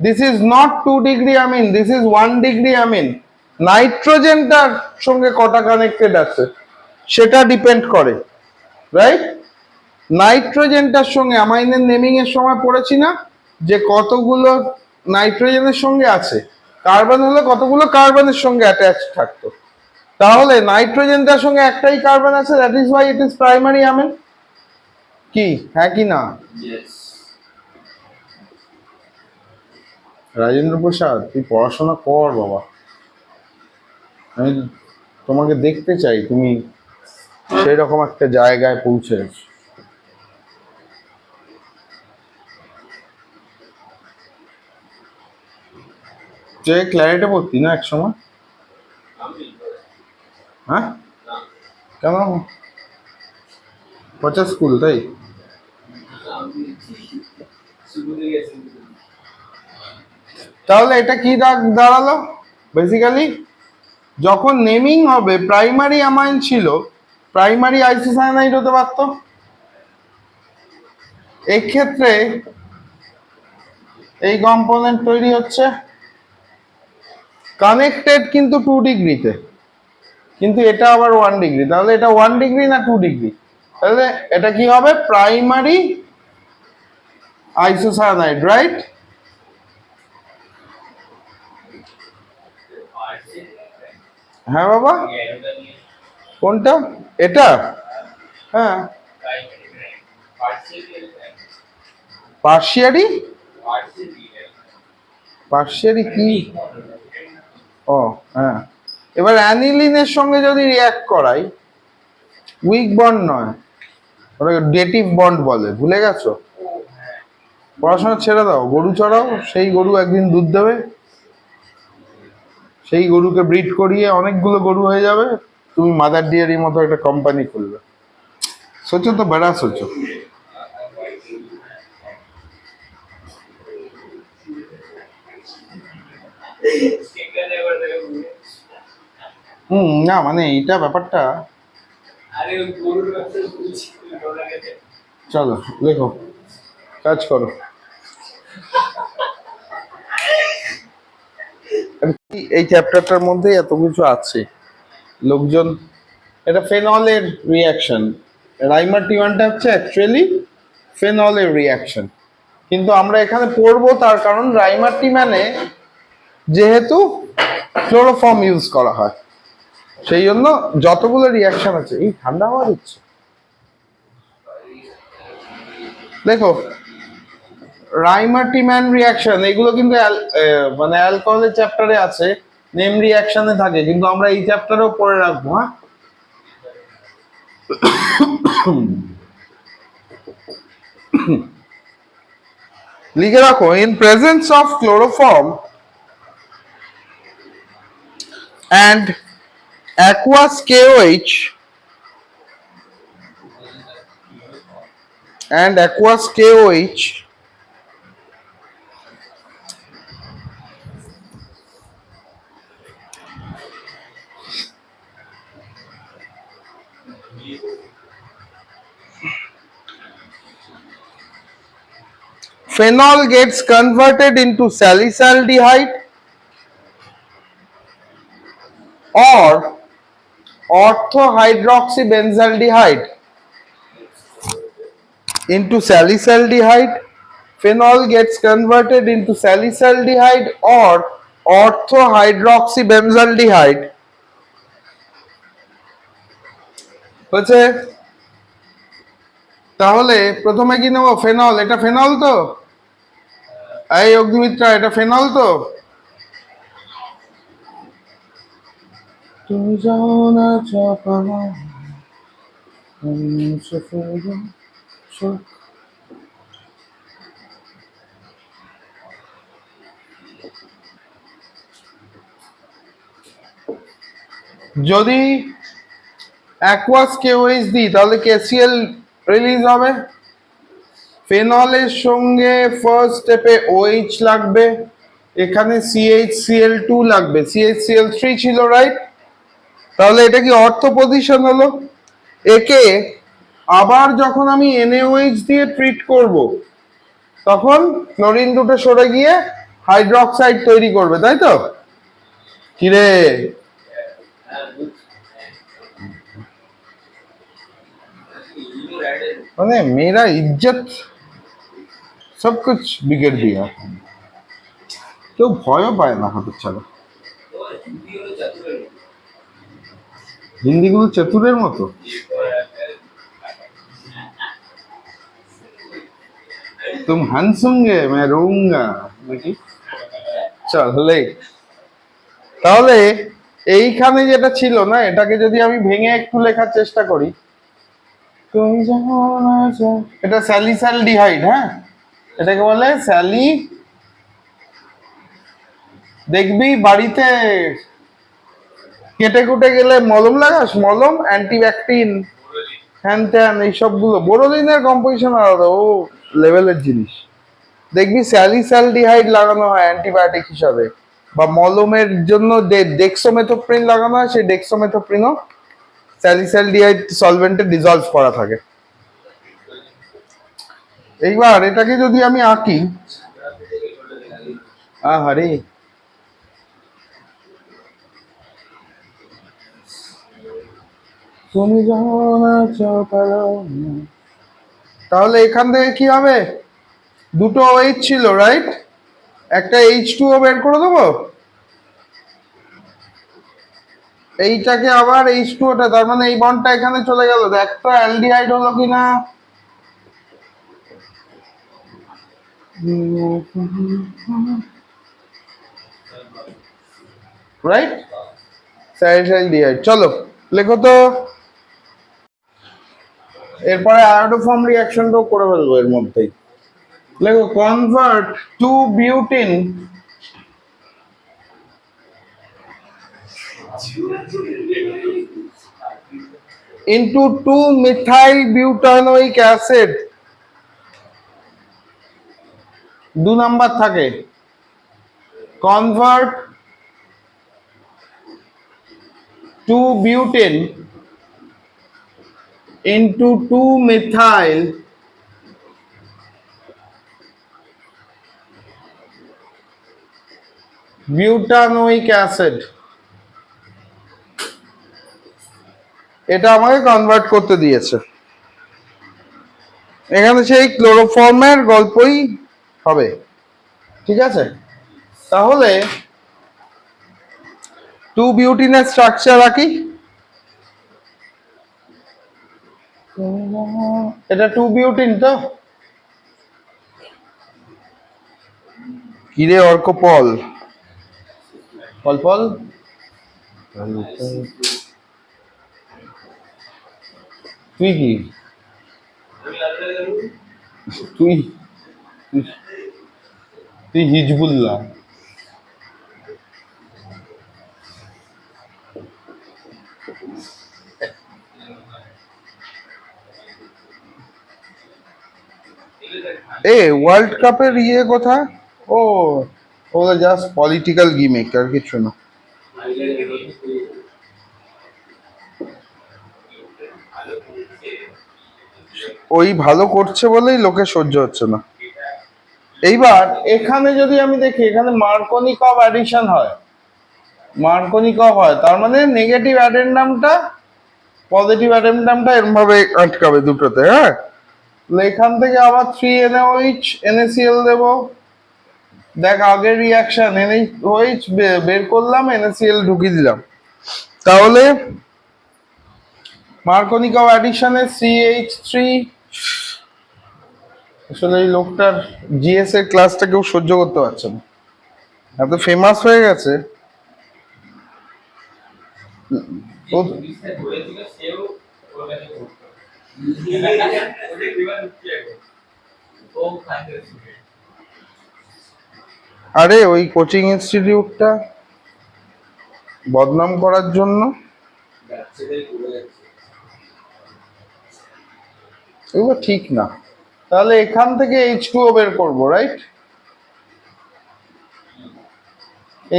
this is not 2 degree amine, this is 1 degree amine. নাইট্রোজেনটার সঙ্গে কটা কানেক্টেড আছে সেটা ডিপেন্ড করে, রাইট? নাইট্রোজেনটার সঙ্গে অ্যামাইনের নেমিং এর সময় পড়েছি না যে কতগুলো নাইট্রোজেনের সঙ্গে আছে, কার্বন হলে কতগুলো কার্বনের সঙ্গে অ্যাটাচ থাকতো। তাহলে নাইট্রোজেনটার সঙ্গে একটাই কার্বন আছে, that is why it is primary amine. কি হ্যাঁ কি না? রাজেন্দ্র প্রসাদ, তুই পড়াশোনা কর বাবা, আমি তোমাকে দেখতে চাই তুমি সেই রকম একটা জায়গায় পৌঁছেছ। যে ক্ল্যারিটি পড়তি না এক সময়? হ্যাঁ কেন? পচা স্কুল তাই? তাহলে এটা কি দাঁড়ালো? বেসিক্যালি যখন নেমিং হবে প্রাইমারি অ্যামাইন ছিল, প্রাইমারি আইসোসায়ানাইড হতে পারত। এই ক্ষেত্রে এই কম্পোনেন্ট তৈরি হচ্ছে কানেক্টেড কিন্তু 2 ডিগ্রিতে, কিন্তু এটা আবার 1 ডিগ্রি। তাহলে এটা 1 ডিগ্রি না 2 ডিগ্রি? তাহলে এটা কি হবে? Primary isocyanide, right? হ্যাঁ বাবা, কোনটা? এটা? হ্যাঁ পার্শিয়ারি। পার্শিয়ারি কি? ও হ্যাঁ। এবার অ্যানিলিনের সঙ্গে যদি রিঅ্যাক্ট করাই, উইক বন্ড নয়, ওটাকে ডেটিভ বন্ড বলে, ভুলে গেছো? পড়াশোনা ছেড়ে দাও, গরু চড়াও, সেই গরু একদিন দুধ দেবে, সেই গরুকে ব্রিড করিয়ে অনেকগুলো গরু হয়ে যাবে, তুমি মাদার ডিয়ারির মতো একটা কোম্পানি খুলবে। সোচো তো, বড়া সোচো। না মানে এইটা ব্যাপারটা। চলো লেখো, কাজ করো। এই চ্যাপ্টারটার মধ্যে এত কিছু আছে, লোকজন এটা ফেনলের রিঅ্যাকশন, রাইমার টি1টা হচ্ছে অ্যাকচুয়ালি ফেনলের রিঅ্যাকশন, কিন্তু আমরা এখানে পড়বো তার কারণ রাইমার টি মানে যেহেতু ক্লোরোফর্ম ইউজ করা হয়, সেই জন্য যতগুলো রিঅ্যাকশন আছে। এই ঠান্ডা হওয়া দিচ্ছে, দেখো রাইমার-টিম্যান রিঅ্যাকশন এগুলো কিন্তু মানে অ্যালকোহলের চ্যাপ্টারে আছে, নেম রিঅ্যাকশনে থাকে, কিন্তু আমরা এই চ্যাপ্টারেও পড়ে রাখবো। হ্যাঁ লিখে রাখো, in presence of chloroform and aqueous KOH and aqueous KOH phenol gets converted into salicylaldehyde or orthohydroxybenzaldehyde into salicylaldehyde. Phenol gets converted into salicylaldehyde or orthohydroxybenzaldehyde. হচ্ছে, তাহলে প্রথমে কি নেব? ফেনল। এটা ফেনল তো? এই অগ্নিমিত্রা, এটা ফেনল তো? তুমি যাও না চাপানো যদি অ্যাকুয়াস কেওএইচ দিই তাহলে কেসিএল রিলিজ হবে। ফেনলের সঙ্গে ফার্স্ট স্টেপে ওএইচ লাগবে, এখানে CHCl2 লাগবে, CHCl3 ছিল, রাইট? তাহলে এটা কি অর্থ পজিশন হলো? একে আবার যখন আমি NaOH দিয়ে ট্রিট করব তখন ক্লোরিন দুটো সরে গিয়ে হাইড্রোক্সাইড তৈরি করবে, তাই তো? কিরে, মানে মেরা ইজ্জত সব কুছ বিগড় দিয়া, কেউ ভয়ও পায় না হাতের ছাড়া। হিন্দিগুলো চতুরের মতো। তুম হানসুঙ্গে मैं रोऊंगा নাকি? চলে। তাহলে এইখানে যেটা ছিল না, এটাকে যদি আমি ভেঙে একটু লেখার চেষ্টা করি, এটা স্যালিসালডিহাইড, হ্যাঁ, এটাকে বলে স্যালি। দেখবি বাড়িতে কেটে কুটে গেলে মলম লাগাস, মলম, অ্যান্টিব্যাকটিন, হ্যান ত্যান, এইসবগুলো। বোরোলিনের কম্পোজিশন আলাদা, ও লেভেলের জিনিস। দেখবি স্যালিসালডিহাইড লাগানো হয় অ্যান্টিবায়োটিক হিসাবে, বা মলমের জন্য ডেক্সোমেথোপ্রিন লাগানো হয়, সেই ডেক্সোমেথোপ্রিনও স্যালিসালডিহাইড সলভেন্টে ডিজলভ করা থাকে। এইবার এটাকে যদি আমি আঁকি, আহারে, তুমি জানো না তাহলে এখান থেকে কি হবে? দুটো OH ছিল, রাইট? একটা H2O বের করে দেবো, এইটাকে আবার H2O-টা, তার মানে এই বন্ডটা এখানে চলে গেল। দেখ তো অ্যালডিহাইড হলো কিনা। রাইট, স্যালিসাইলডিহাইড। চলো লেখো তো। এরপরে আয়োডোফর্ম রিঅ্যাকশনটাও করে ফেলবো এর মধ্যেই। লেখো, কনভার্ট 2-বিউটিন into 2-মিথাইল-বিউটানোইক অ্যাসিড। 2 নাম্বার থাকে। কনভার্ট 2-বিউটেন into 2-মিথাইল-বিউটানোইক অ্যাসিড। এটা আমাকে কনভার্ট করতে দিয়েছে। এখানে সেই ক্লোরোফর্মের গল্পই হবে, ঠিক আছে? তাহলে 2-বিউটিনের স্ট্রাকচার আঁকি। এটা 2-বিউটিন তো? কিরে অর্ক, পল পল পল, তুই কি তুই তুই হিজবুল্লাহ। ওয়ার্ল্ড কাপের কোথায়? ও, ওগুলো জাস্ট পলিটিক্যাল গিমিক, আর কিছু না। ওই ভালো করছে বলেই লোকে সহ্য হচ্ছে না। এইবার এখানে যদি আমি দেখি, এখানে মার্কনি কব অ্যাডিশন হয়, মার্কনি কব হয়, তার মানে নেগেটিভ অ্যাডেন্ডামটা পজিটিভ অ্যাডেন্ডামটা এরকম ভাবে আটকাবে দুটোতে। হ্যাঁ, এখান থেকে আবার 3NaOH NaCl দেব। দেখ আগের রিয়াকশন, NaOH বের করলাম, NaCl ঢুকিয়ে দিলাম, তাহলে মার্কনি কব অ্যাডিশনে CH3। আসলে এই লোকটার জিএস এর ক্লাসটা কেউ সহ্য করতে পারছে না, এত ফেমাস হয়ে গেছে। আরে ওই কোচিং ইনস্টিটিউটটা বদনাম করার জন্য এগুলো ঠিক না। তাহলে এখান থেকে H2O বের করবো, রাইট?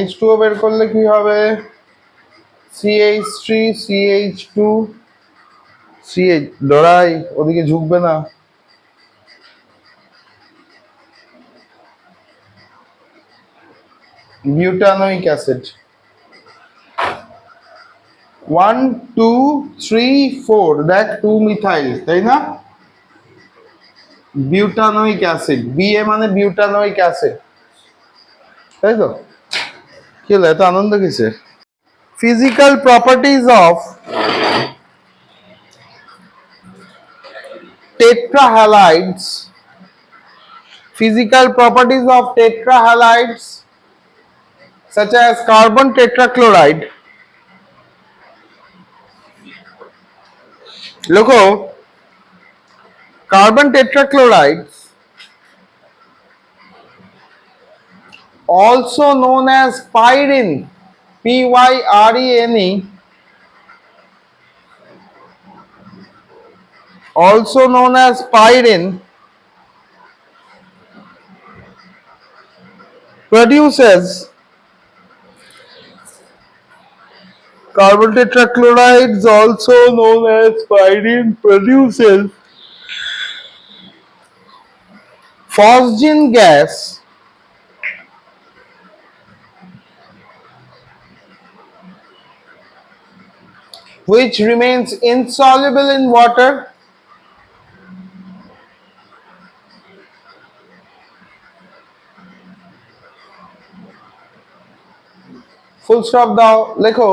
H2O বের করলে কি হবে? CH3 CH2 CH, ডরাই ওদিকে ঝুঁকবে না। বিউটানোইক অ্যাসিড 1 2 3 4, দেখ 2 মিথাইল, তাই না? বিউটানোইক অ্যাসিড, বিএ মানে বিউটানোইক অ্যাসিড, তাই তো? কি হলো, এত আনন্দ কিসের? Physical properties of tetrahalides, physical properties of tetrahalides such as carbon tetrachloride. Look, carbon tetrachlorides, also known as pyrene, Pyrene, also known as pyrene, produces carbon tetrachlorides, also known as pyrene, produces phosgene gas, which remains insoluble in water full stop দাও, লেখো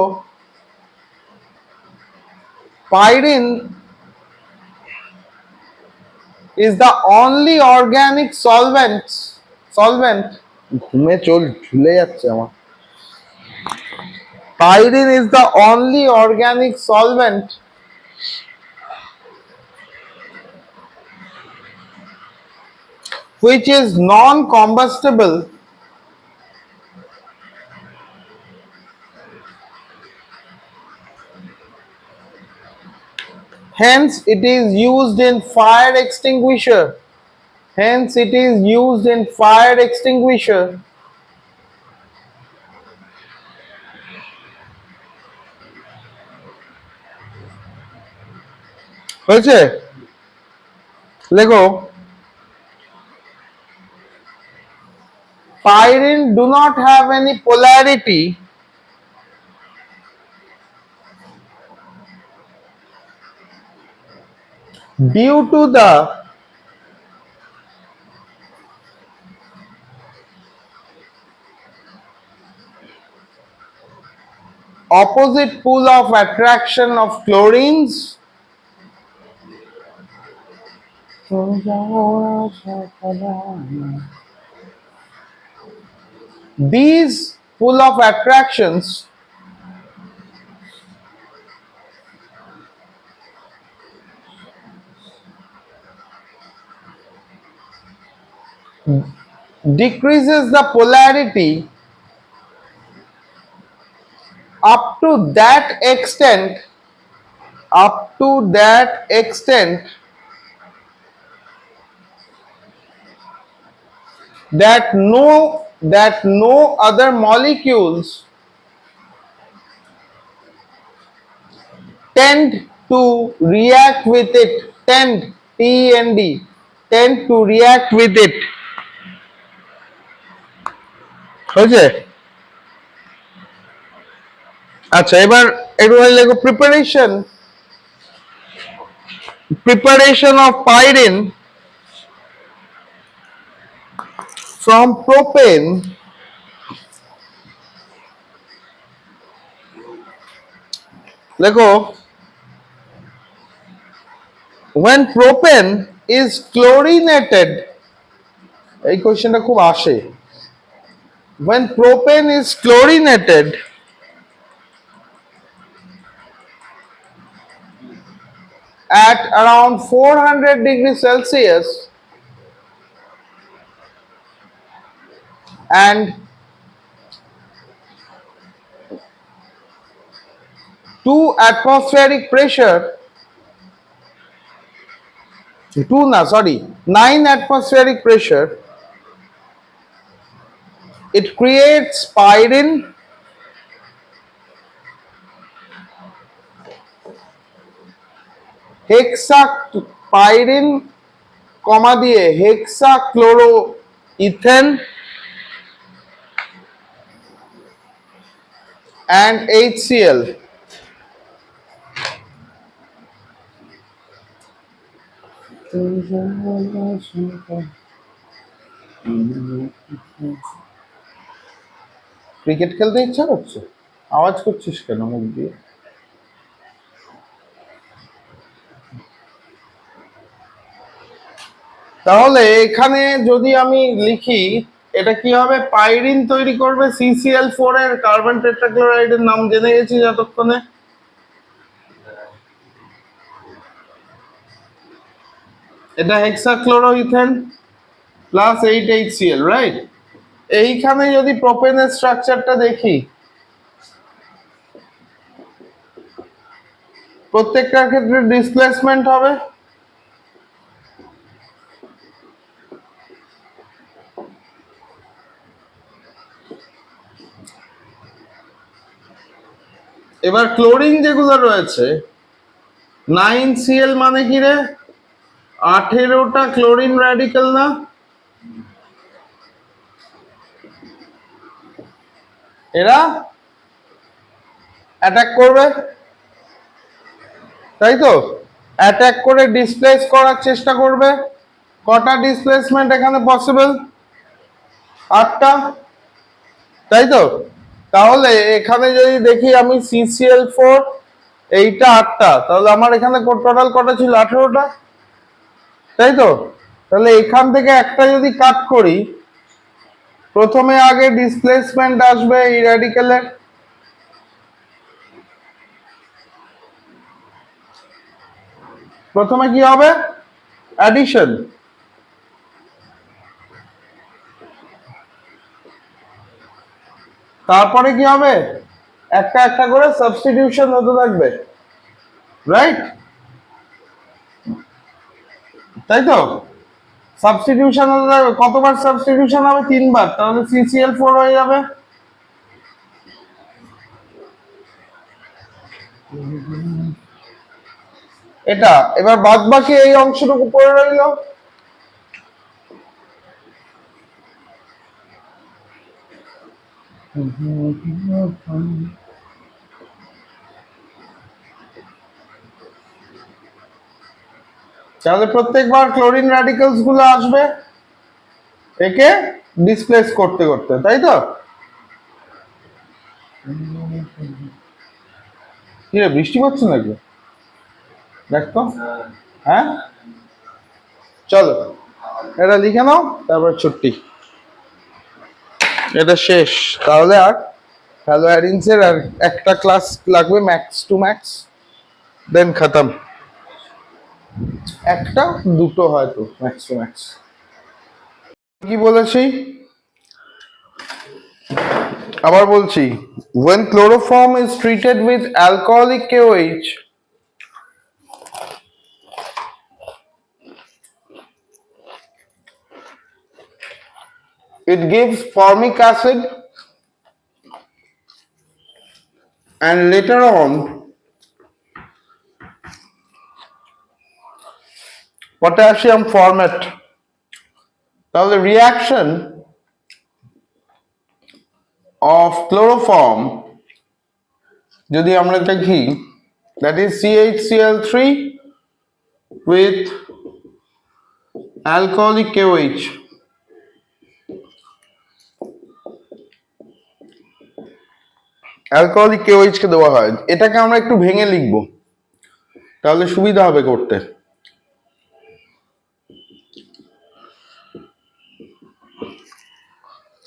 pyrene is the only organic solvent ঘুমে ঝুলে যাচ্ছে আমার। Pyrene is the only organic solvent which is non-combustible hence it is used in fire extinguisher, hence it is used in fire extinguisher. হয়েছে? লেখো pyrene do not have any polarity due to the opposite pull of attraction of chlorines. These pull of attractions decreases the polarity up to that extent, up to that extent that no other molecules tend to react with it. Tend, T-E-N-D, tend to react with it. হয়েছে? আচ্ছা, এবার একটু লেখো preparation of pyridine from propane লেখো when propane is chlorinated, এই কোশ্চেনটা খুব আসে, when propane is chlorinated at around 400 degrees Celsius and 2 atmospheric pressure, 9 atmospheric pressure, it creates pyridine pyridine কমা দিয়ে hexachloroethane and HCl. ক্রিকেট খেলতে ইচ্ছা করছে? আওয়াজ করছিস কেন মুখ দিয়ে? তাহলে এখানে যদি আমি লিখি, এটা কি হবে? পাইরিন তৈরি করবে CCl4 এর কার্বন টেট্রাক্লোরাইডের নাম জেনে গেছি যতক্ষণে। এটা হেক্সাক্লোরোইথেন প্লাস 8HCl, রাইট? এইখানে যদি প্রোপেনের স্ট্রাকচারটা দেখি, প্রত্যেকটার ক্ষেত্রে ডিসপ্লেসমেন্ট হবে এবার ক্লোরিন যেগুলো রয়েছে 9Cl মানে কি রে? 18টা ক্লোরিন র্যাডিক্যাল না? এরা অ্যাটাক করবে, তাই তো? অ্যাটাক করে ডিসপ্লেস করার চেষ্টা করবে। কটা ডিসপ্লেসমেন্ট এখানে পসিবল? 8টা, তাই তো? তাহলে এখানে যদি দেখি আমি CCl4 এইটা 8টা, তাহলে আমার এখানে টোটাল কটা ছিল? 18টা, তাই তো? তাহলে এখান থেকে একটা যদি কাট করি, প্রথমে আগে ডিসপ্লেসমেন্ট আসবে এই র্যাডিক্যালের, প্রথমে কি হবে? অ্যাডিশন, তারপরে কি হবে? একটা একটা করে সাবস্টিটিউশন হতে থাকবে, রাইট? তাই তো? সাবস্টিটিউশন হতে থাকবে। কতবার সাবস্টিটিউশন হবে? 3বার। তাহলে CCl4 হয়ে যাবে। এটা এবার বাদ বাকি এই অংশটুকু পড়ে রইল। তাহলে প্রত্যেকবার ক্লোরিন র্যাডিক্যালস গুলো আসবে একে ডিসপ্লেস করতে করতে, তাই তো? কি রে, বৃষ্টি পড়ছে নাকি? দেখতো। হ্যাঁ, চলো এটা লিখে নাও, তারপর ছুটি। এটা শেষ তাহলে। আর হ্যালোয়ারিনসের আর একটা ক্লাস লাগবে, ম্যাক্স টু ম্যাক্স, দেন খতম। একটা দুটো হয়তো ম্যাক্স টু ম্যাক্স। কি বলেছি, আবার বলছি, when chloroform is treated with alcoholic KOH, it gives formic acid and later on potassium formate. তাহলে reaction of chloroform যদি আমরা দেখি, that is CHCl3 with alcoholic KOH. Alcoholic KOH কে দেওয়া হয়, এটাকে আমরা একটু ভেঙে লিখব তাহলে সুবিধা হবে করতে।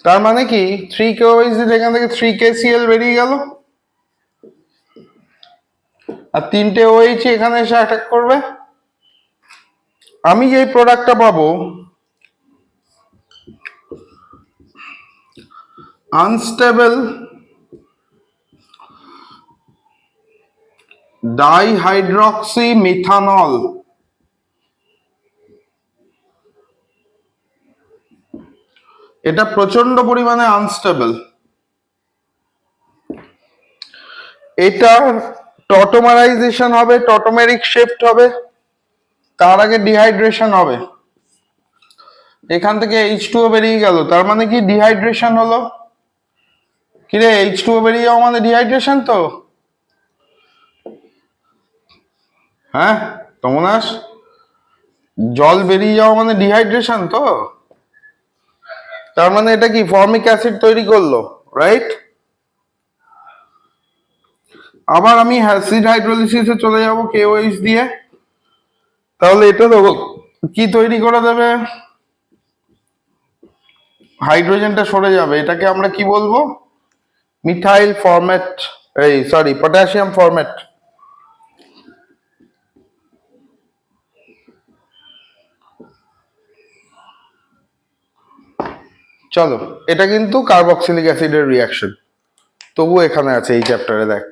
তার মানে কি 3KOH দিলে এখান থেকে 3KCl বেরিয়ে গেল, আর 3টে OH এখানে এসে অ্যাটাক করবে। আমি যে প্রোডাক্টটা পাবো আনস্টেবল ডাইহাইড্রক্সি মিথানল, এটা প্রচন্ড পরিমাণে আনস্টেবল। এটার টটোমারাইজেশন হবে, টটোমেরিক শিফট হবে, তার আগে ডিহাইড্রেশন হবে, এখান থেকে H2O বেরিয়ে গেল, তার মানে কি ডিহাইড্রেশন হলো। কিরে H2O বেরিয়ে যাওয়া মানে ডিহাইড্রেশন তো, হ্যাঁ তমনাস, জল বেরিয়ে যাওয়া মানে ডিহাইড্রেশন তো, তার মানে এটা কি ফর্মিক অ্যাসিড তৈরি করলো, রাইট। আবার আমি অ্যাসিড হাইড্রোলিসিসে চলে যাব KOH দিয়ে, তাহলে এটা তো কি তৈরি করে দেবে, হাইড্রোজেনটা সরে যাবে, এটাকে আমরা কি বলবো, মিথাইল ফরম্যাট, এই সরি পটাশিয়াম ফরম্যাট। চলো, এটা কিন্তু কার্বক্সিলিক অ্যাসিডের রিয়াকশন, তবু এখানে আছে এই চ্যাপ্টারে দেখ।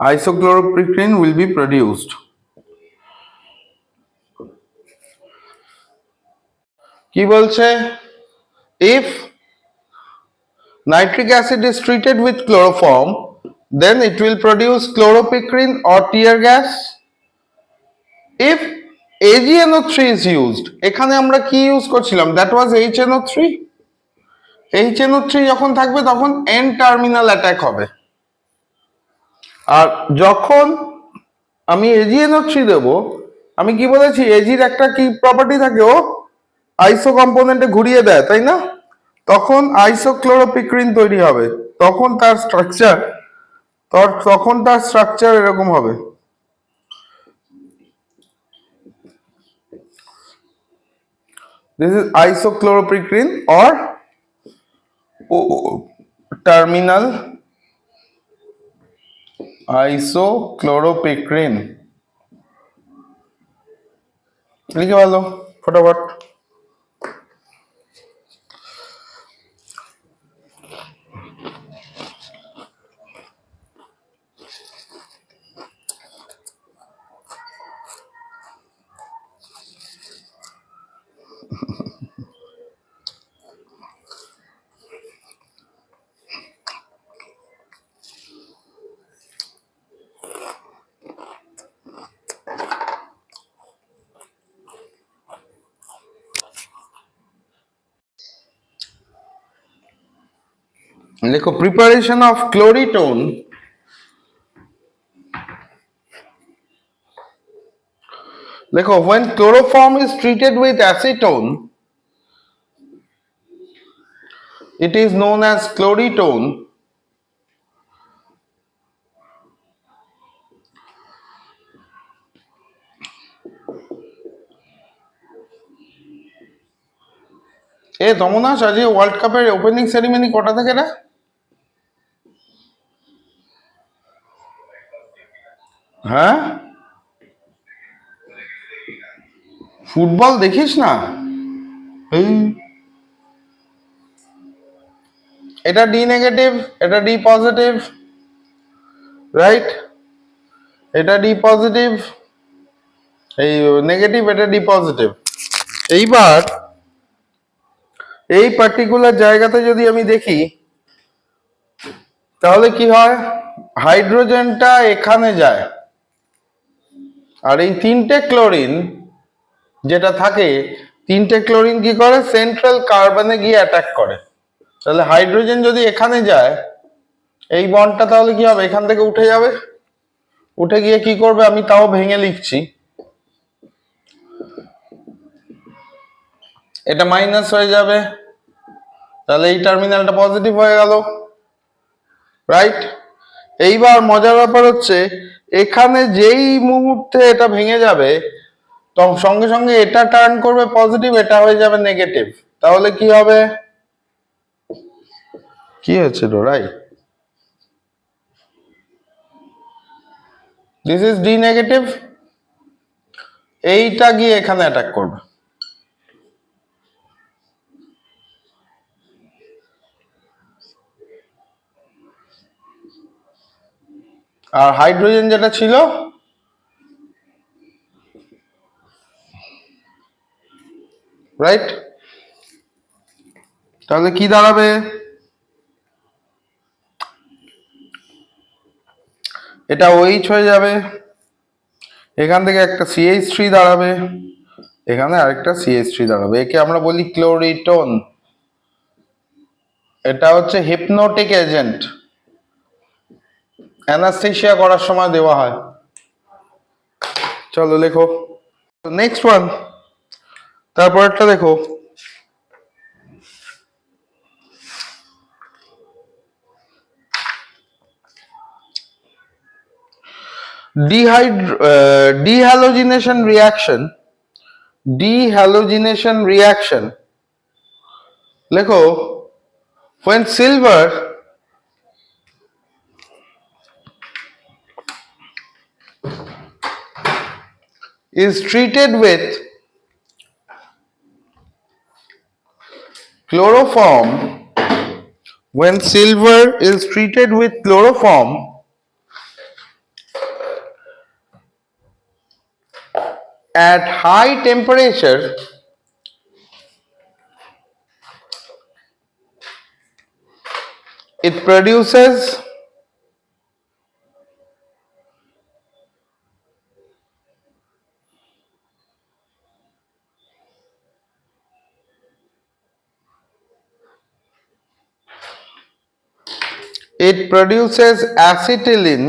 Isochloropicrine will be produced. কি বলছে? If nitric acid is treated with chloroform, then it will produce chloropicrine or tear gas. If AgNO3 is used, এখানে আমরা কি ইউজ করছিলাম? That was HNO3. HNO3 যখন থাকবে তখন N টার্মিনাল অ্যাটাক হবে। আর যখন আমি AgNO3 দেব, আমি কি বলেছি এজির একটা কি প্রপার্টি থাকে, ও আইসো কম্পোনেন্টে ঘুরিয়ে দেয়, তাই না? তখন আইসোক্লোরোপিক্রিন তৈরি হবে, তখন তার স্ট্রাকচার এরকম হবে। This is isochloropicrine or terminal isochloropicrine। লিখে ভালো ফটাফট। দেখো প্রিপারেশন অফ ক্লোরিটোন। দেখো when chloroform is treated with acetone, it is known as chloritone. তমনাশ, আজকে ওয়ার্ল্ড কাপের ওপেনিং সেরিমনি কটা থেকে রে? হ্যাঁ, ফুটবল দেখিস না? এটা ডি নেগেটিভ, এটা ডি পজিটিভ, রাইট? এটা ডি পজিটিভ, এই নেগেটিভ, এটা ডি পজিটিভ। এইবার এই পার্টিকুলার জায়গাতে যদি আমি দেখি তাহলে কি হয়, হাইড্রোজেনটা এখানে যায়, আর এই তিনটে ক্লোরিন যেটা থাকে, তিনটে ক্লোরিন কি করে, সেন্ট্রাল কার্বনে গিয়ে অ্যাটাক করে। তাহলে হাইড্রোজেন যদি এখানে যায়, এই বন্ডটা তাহলে কি হবে, এখান থেকে উঠে যাবে, উঠে গিয়ে কি করবে, আমি তাও ভেঙে লিখছি, এটা মাইনাস হয়ে যাবে, তাহলে এই টার্মিনালটা পজিটিভ হয়ে গেল, রাইট? এইবার মজার ব্যাপার হচ্ছে, এখানে যেই মুহূর্তে এটা ভেঙে যাবে তখন সঙ্গে সঙ্গে এটা টার্ন করবে পজিটিভ, এটা হয়ে যাবে নেগেটিভ। তাহলে কি হবে, কি হচ্ছে তো, right? This is D negative, এইটা গিয়ে এখানে অ্যাটাক করবে, আর হাইড্রোজেন যেটা ছিল, রাইট? তাহলে কি দাঁড়াবে, এটা OH হয়ে যাবে, এখান থেকে একটা CH3 দাঁড়াবে, এখানে আরেকটা CH3 দাঁড়াবে, একে আমরা বলি ক্লোরিটোন। এটা হচ্ছে হিপনোটিক এজেন্ট, অ্যানাস্থেসিয়া করার সময় দেওয়া হয়। চলো লেখো নেক্সট ওয়ান, তারপরটা দেখো। Dehalogenation reaction, লেখো when silver is treated with chloroform, when silver is treated with chloroform, at high temperature it produces acetylene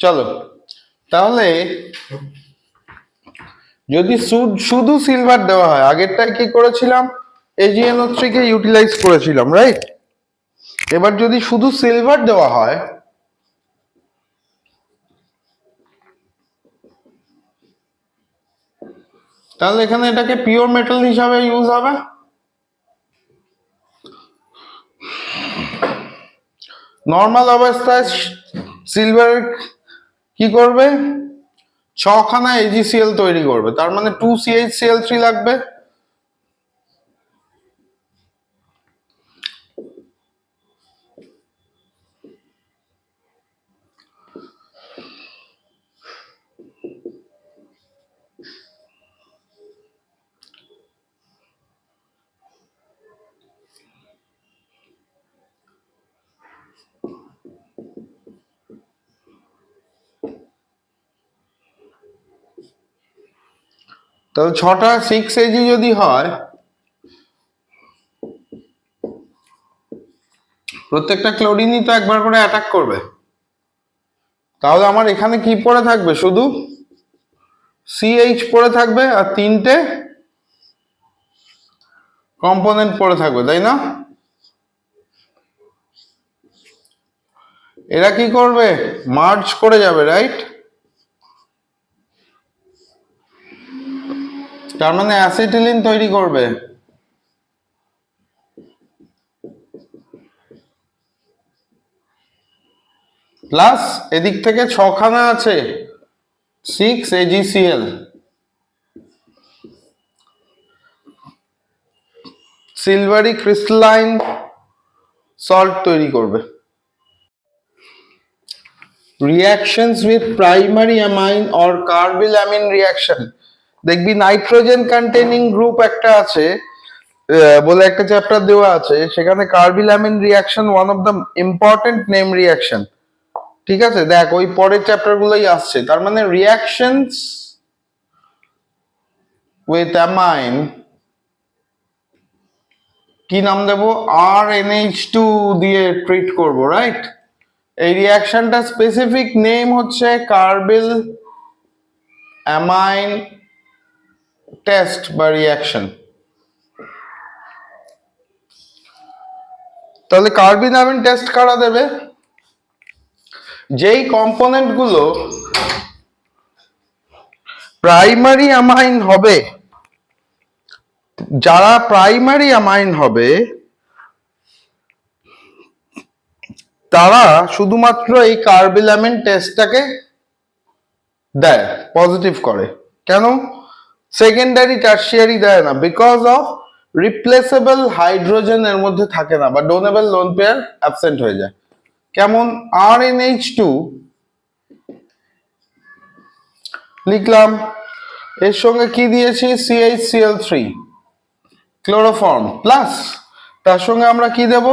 চলো তাহলে যদি শুধু সিলভার দেওয়া হয়, আগেরটায় কি করেছিলাম, AgNO3 কে ইউটিলাইজ করেছিলাম, রাইট? এবার যদি শুধু সিলভার দেওয়া হয়, তাহলে এখানে এটাকে পিওর মেটাল হিসাবে ইউজ হবে। নর্মাল অবস্থায় সিলভার কি করবে, 6খানা AgCl তৈরি করবে, তার মানে 2CHCl3 লাগবে। তাহলে 6টা 6 Ag যদি হয়, প্রত্যেকটা ক্লোরিনই তো একবার করে অ্যাটাক করবে, তাহলে আমার এখানে কি পড়ে থাকবে, শুধু CH পড়ে থাকবে আর 3টে কম্পোনেন্ট পড়ে থাকবে, তাই না? এরা কি করবে, মার্জ করে যাবে, রাইট? তার মানে অ্যাসিটিলিন তৈরি করবে। প্লাস এদিক থেকে 6খানা আছে 6AgCl, সিলভারি ক্রিস্টালাইন সল্ট তৈরি করবে। Reactions with primary amine or carbylamine reaction, দেখবি নাইট্রোজেন কন্টেনিং গ্রুপ একটা আছে বলে একটা চ্যাপ্টার দেওয়া আছে, সেখানে carbylamine reaction one of the important name reaction. ঠিক আছে, দেখ ওই পরের চ্যাপ্টার গুলোই আসছে। তার মানে রিয়াকশনস উইথ অ্যামাইন, কি নাম দেব, RNH2 দিয়ে ট্রিট করব, রাইট? এই রিয়াকশনটা স্পেসিফিক নেম হচ্ছে কার্বিল অ্যামাইন টেস্ট বা রিয়াকশন। তাহলে কার্বিল অ্যামাইন টেস্ট কারা দেবে, যেই কম্পোনেন্ট গুলো প্রাইমারি অ্যামাইন হবে, যারা প্রাইমারি অ্যামাইন হবে তারা শুধুমাত্র এই কার্বিলামিন টেস্টটাকে দেয়, পজিটিভ করে। কেন সেকেন্ডারি টার্সিয়ারি দেয় না? বিকজ অফ রিপ্লেসেবল হাইড্রোজেন এর মধ্যে থাকে না, বা ডোনেবল লোন পেয়ার অ্যাবসেন্ট হয়ে যায়। কেমন, RNH2 লিখলাম, এর সঙ্গে কি দিয়েছি, CHCl3 ক্লোরোফর্ম, প্লাস তার সঙ্গে আমরা কি দেব,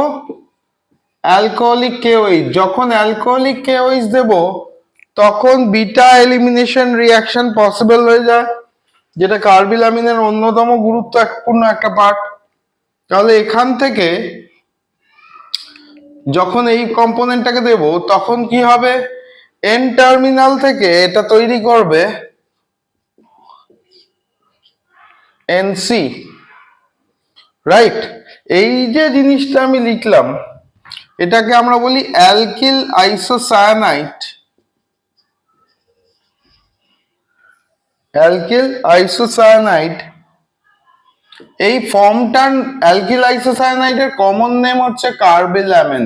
অ্যালকোহলিক KOH। যখন অ্যালকোহলিক KOH দেব তখন বিটা এলিমিনেশন রিয়াকশন পসিবল হয়ে যায়, যেটা কার্বিলামিনের অন্যতম গুরুত্বপূর্ণ একটা পার্ট। তাহলে এখান থেকে যখন এই কম্পোনেন্টটাকে দেব তখন কি হবে, এন টার্মিনাল থেকে এটা তৈরি করবে NC, রাইট? এই যে জিনিসটা আমি লিখলাম এটাকে আমরা বলি অ্যালকিল আইসোসায়ানাইড। অ্যালকিল আইসোসায়ানাইড, এই ফর্মটা অ্যালকিল আইসোসায়ানাইডের কমন নেম হচ্ছে কার্বিলামিন।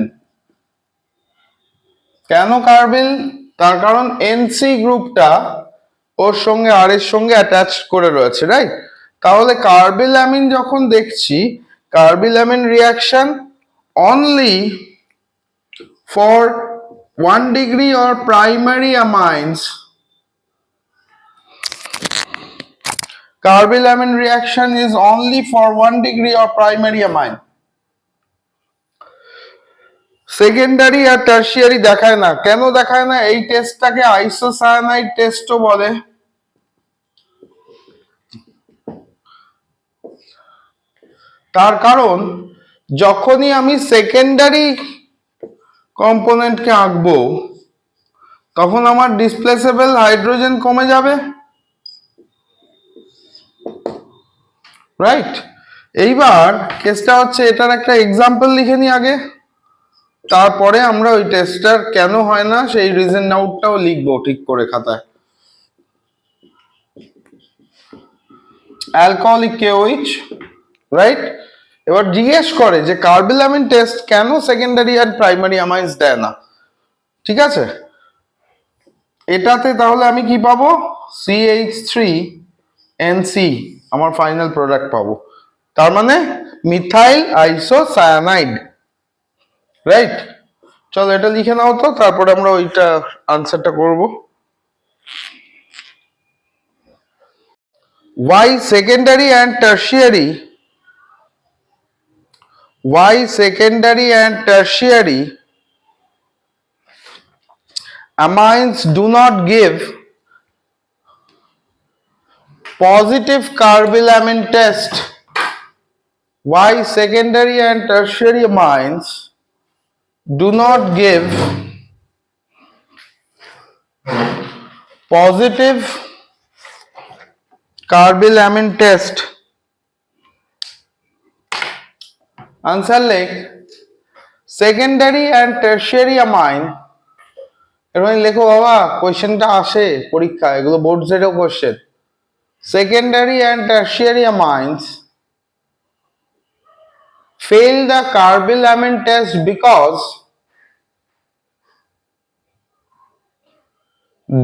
কেন কার্বিল, তার কারণ NC গ্রুপটা ওর সঙ্গে আর এর সঙ্গে অ্যাটাচ করে রয়েছে, রাইট? তাহলে কার্বিলামিন যখন দেখছি, carbylamine reaction only for 1 degree or primary amines, carbylamine reaction is only for 1 degree or primary amine. Secondary আর টারশিয়ারি দেখায় না, কেন দেখায় না? এই টেস্টটাকে আইসোসায়ানাইড টেস্টও বলে। তার কারণ যখনই আমি সেকেন্ডারি কম্পোনেন্টকে আঁকবো তখন আমার ডিসপ্লেসেবল হাইড্রোজেন কমে যাবে, রাইট? এইবার কেসটা হচ্ছে, এটার একটা এক্সাম্পল লিখে নি আগে, তারপরে আমরা ওই টেস্টটার কেন হয় না সেই রিজন আউটটাও লিখবো ঠিক করে খাতায়। Alcoholic KOH, right? এবার জিজ্ঞেস করে যে কার্বিলামিন টেস্ট কেন সেকেন্ডারি আর প্রাইমারি অ্যামাইন্স দেয় না, ঠিক আছে? এটাতে তাহলে আমি কি পাবো? CH3NC আমার ফাইনাল প্রোডাক্ট পাবো, তার মানে মিথাইল আইসোসায়ানাইড, রাইট? চলো এটা লিখে নাও তো, তারপরে আমরা ওইটা আনসারটা করব। Why secondary and tertiary amines do not give positive carbylamine test? Why secondary and tertiary amines do not give positive carbylamine test? Answer like secondary and tertiary amine, এবার লেখো বাবা, কোশ্চেনটা আসে পরীক্ষা, এগুলো বোর্ড সেটেও question. Secondary and tertiary amines fail the carbylamine test because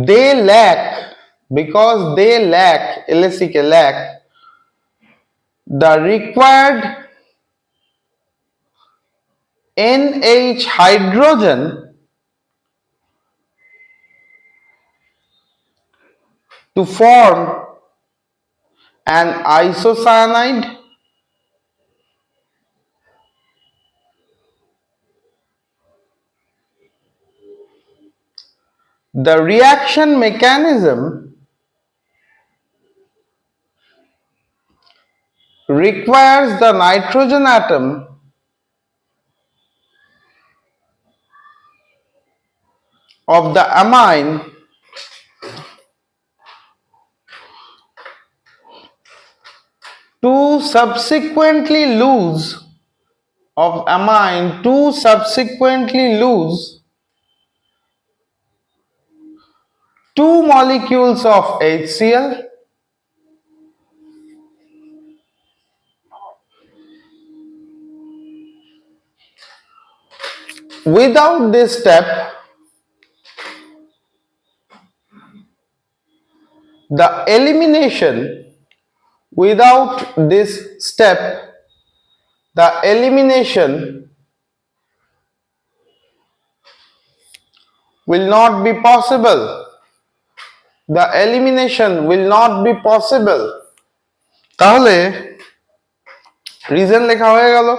they lack LAC lack the required NH hydrogen to form an isocyanide. The reaction mechanism requires the nitrogen atom of the amine to subsequently lose two molecules of HCl. Without this step, the elimination will not be possible. তাহলে reason লেখা হয়ে গেল।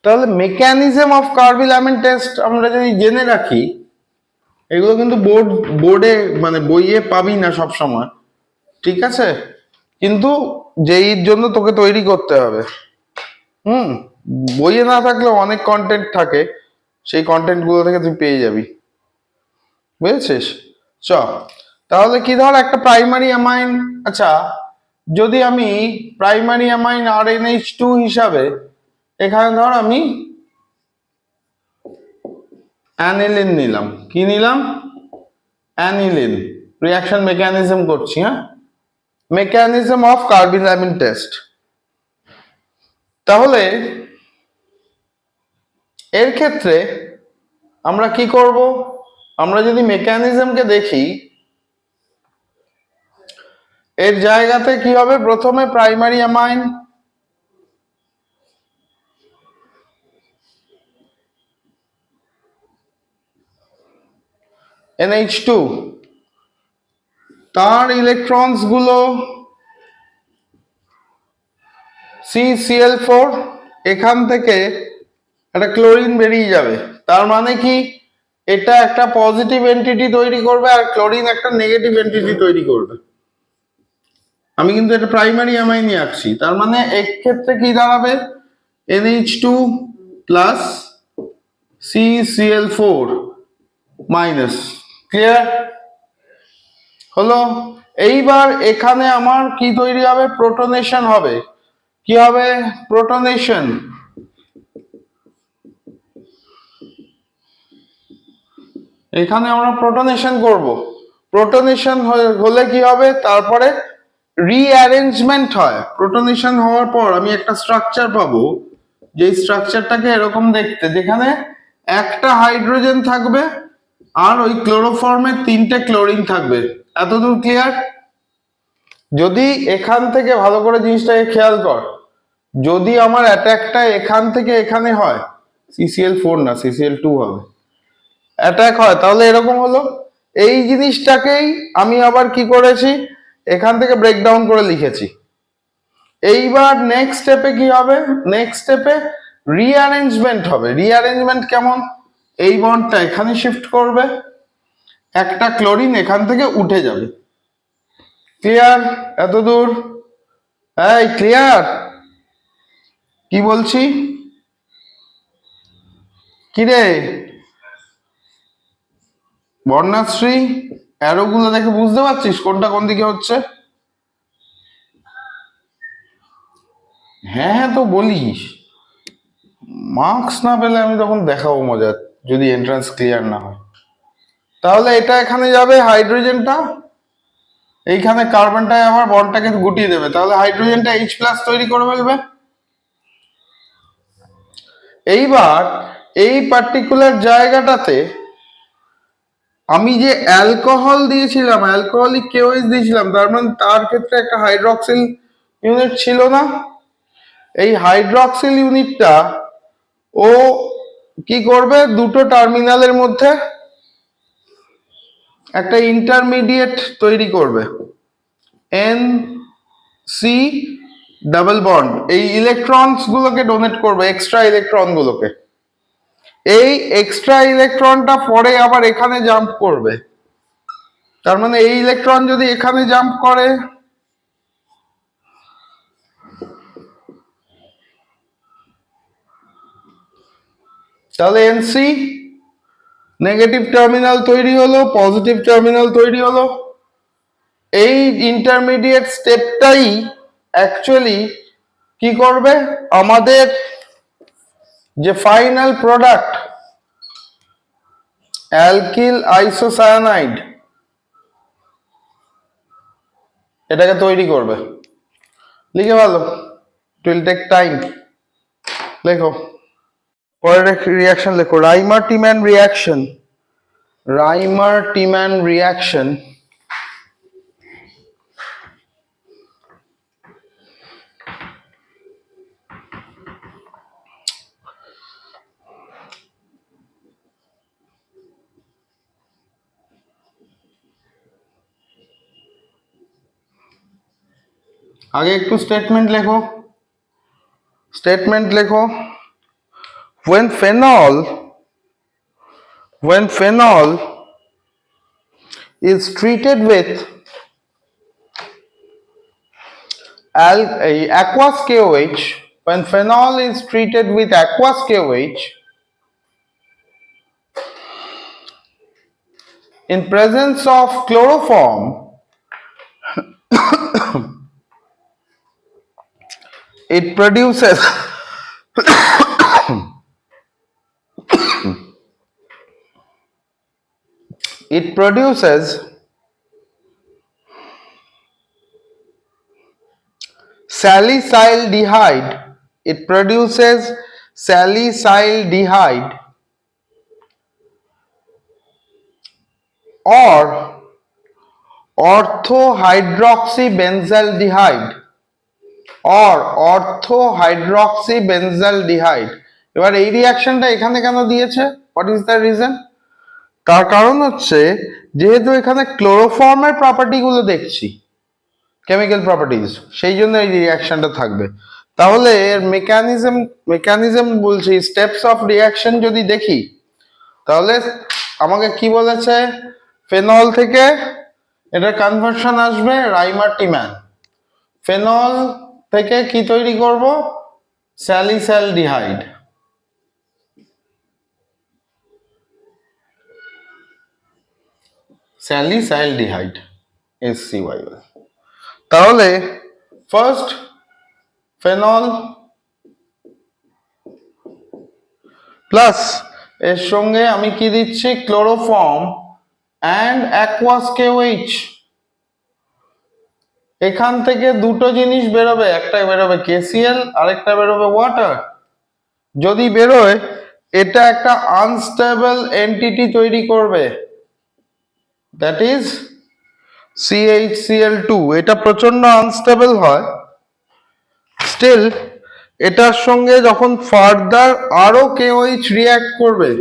তাহলে mechanism of carbylamine test আমরা যদি জেনে রাখি, এগুলো কিন্তু বোর্ডে মানে বইয়ে পাবি না সব সময়, ঠিক আছে? কিন্তু যেইর জন্য তোকে তৈরি করতে হবে, বইয়ে না থাকলেও অনেক কন্টেন্ট থাকে, সেই কন্টেন্ট গুলো থেকে তুই পেয়ে যাবি, বুঝেছিস? তাহলে কি, ধর একটা প্রাইমারি অ্যামাইন, আচ্ছা যদি আমি প্রাইমারি অ্যামাইন RNH2 হিসাবে এখানে ধর আমি অ্যানিলিন নিলাম, কি নিলাম? অ্যানিলিন। রিঅ্যাকশন মেকানিজম করছি, হ্যাঁ, মেকানিজম অফ কার্বিলামিন টেস্ট। তাহলে এর ক্ষেত্রে আমরা কি করব? আমরা যদি মেকানিজমকে দেখি, এর জায়গাতে কি হবে? প্রথমে প্রাইমারি অ্যামাইন, NH2, তার ইলেকট্রনস গুলো CCl4, এখান থেকে একটা ক্লোরিন বেরিয়ে যাবে। তার মানে কি, এটা একটা পজিটিভ এন্টিটি তৈরি করবে আর ক্লোরিন একটা নেগেটিভ এন্টিটি তৈরি করবে। আমি কিন্তু এটা প্রাইমারি অ্যামাইন নিয়ে আসছি। তার মানে এক ক্ষেত্রে কি দাঁড়াবে, NH2 plus CCl4 minus. Clear হলো? এইবার এখানে আমার কি তৈরি হবে, প্রোটনেশন হবে। কি হবে, প্রোটনেশন। এখানে আমরা প্রোটনেশন করব। প্রোটনেশন হলে কি হবে, তারপরে রিঅ্যারেঞ্জমেন্ট হয়। প্রোটনেশন হওয়ার পর আমি একটা স্ট্রাকচার পাবো, যে স্ট্রাকচারটাকে এরকম দেখতে, যেখানে একটা হাইড্রোজেন থাকবে আর ওই ক্লোরোফর্মের 3টে ক্লোরিন থাকবে। এতদূর ক্লিয়ার? যদি এখান থেকে ভালো করে জিনিসটাকে খেয়াল কর, যদি আমার অ্যাটাকটা এখান থেকে এখানে হয়, CCl4 না CCl2 হবে, অ্যাটাক হয়, তাহলে এরকম হলো। এই জিনিসটাকেই আমি আবার কি করেছি, এখান থেকে ব্রেকডাউন করে লিখেছি। এইবার নেক্সট স্টেপে কি হবে, নেক্সট স্টেপে রিঅ্যারেঞ্জমেন্ট হবে। রিঅ্যারেঞ্জমেন্ট কেমন, এই বন্ডটা এখানে শিফট করবে, একটা ক্লোরিন এখান থেকে উঠে যাবে। ক্লিয়ার এতদূর? এই ক্লিয়ার? কি বলছি, কিরে বর্ণাশ্রী, অ্যারোগুলো দেখে বুঝতে পারছিস কোনটা কোন দিকে হচ্ছে? হ্যাঁ হ্যাঁ তো বলিস, মার্কস না পেলে আমি তখন দেখাবো মজা, যদি এন্ট্রান্স ক্লিয়ার না হয়। তাহলে এটা এখানে যাবে, হাইড্রোজেনটা এইখানে, কার্বনটাই আবার বন্ডটাকে গুটিয়ে দেবে, তাহলে হাইড্রোজেনটা H+ তৈরি করে ফেলবে। এইবার এই পার্টিকুলার জায়গাটাতে আমি যে অ্যালকোহল দিয়েছিলাম, অ্যালকোহলিক KOH দিয়েছিলাম, তার মানে তার ক্ষেত্রে একটা হাইড্রক্সিল ইউনিট ছিল না? এই হাইড্রক্সিল ইউনিটটা ও কি করবে, দুটো টার্মিনালের মধ্যে একটা ইন্টারমিডিয়েট তৈরি করবে, NC ডাবল বন্ড। এই ইলেকট্রনস গুলোকে ডোনেট করবে, এক্সট্রা ইলেকট্রন গুলোকে। এই এক্সট্রা ইলেকট্রনটা পরে আবার এখানে জাম্প করবে। তার মানে এই ইলেকট্রন যদি এখানে জাম্প করে, তাহলে NC নেগেটিভ টার্মিনাল তৈরি হলো, পজিটিভ টার্মিনাল তৈরি হলো। এই ইন্টারমিডিয়েট স্টেপটাই অ্যাকচুয়ালি কি করবে, আমাদের যে ফাইনাল প্রোডাক্ট অ্যালকিল আইসোসায়ানাইড, এটাকে তৈরি করবে। লিখে ভালো, ইট উইল টেক টাইম। লেখো, পরের রিয়াকশন লেখো, রাইমার টিম্যান রিয়াকশন। রাইমার টিম্যান রিয়াকশন আগে একটু স্টেটমেন্ট লেখো, স্টেটমেন্ট লেখো। when phenol when phenol is treated with aqueous KOH, when phenol is treated with aqueous KOH in presence of chloroform, it produces it produces salicylaldehyde. It produces salicylaldehyde or orthohydroxybenzaldehyde or orthohydroxybenzaldehyde। এবার এই রিঅ্যাকশনটা এখানে কেন দিয়েছে, what is the reason? তার কারণ হচ্ছে যেহেতু এখানে ক্লোরোফর্মের প্রপার্টি গুলো দেখছি, কেমিক্যাল প্রপার্টিজ, সেই জন্য এই রিয়াকশনটা থাকবে। তাহলে এর মেকানিজম বলছি, স্টেপস অফ রিয়াকশন যদি দেখি, তাহলে আমাকে কি বলেছে, ফেনল থেকে এটা কনভার্সন আসবে রাইমার্টিম্যান, ফেনল থেকে কি তৈরি করব, স্যালিসালডিহাইড, স্যালিসালডিহাইড SCYL। তাহলে ফার্স্ট ফেনল প্লাস এর সঙ্গে আমি কি দিচ্ছি, ক্লোরোফর্ম অ্যান্ড অ্যাকুয়াস KOH। এখান থেকে দুটো জিনিস বেরোবে, একটা বেরোবে KCl, আরেকটা বেরোবে ওয়াটার। যদি বেরোয় এটা একটা আনস্টেবল এন্টিটি তৈরি করবে, দ্যাট ইজ CHCl2। এটা প্রচন্ড আনস্টেবল হয়, স্টিল এটার সঙ্গে যখন ফার্দার আরো KOH রিঅ্যাক্ট করবে,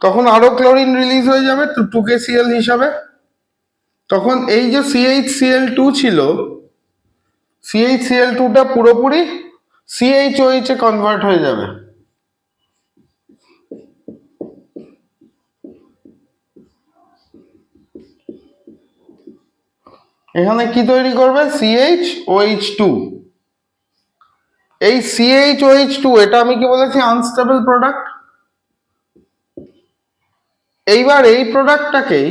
তখন আরো ক্লোরিন রিলিজ হয়ে যাবে 2KCl হিসাবে। তখন এই যে CHCl2 ছিল, CHCl2টা পুরোপুরি CHOH এ কনভার্ট হয়ে যাবে। এখানে কি তৈরি করবে, CHOH2। এই CHOH2 এটা আমি কি বলেছি, আনস্টেবল প্রোডাক্ট। এইবার এই প্রোডাক্টটাকেই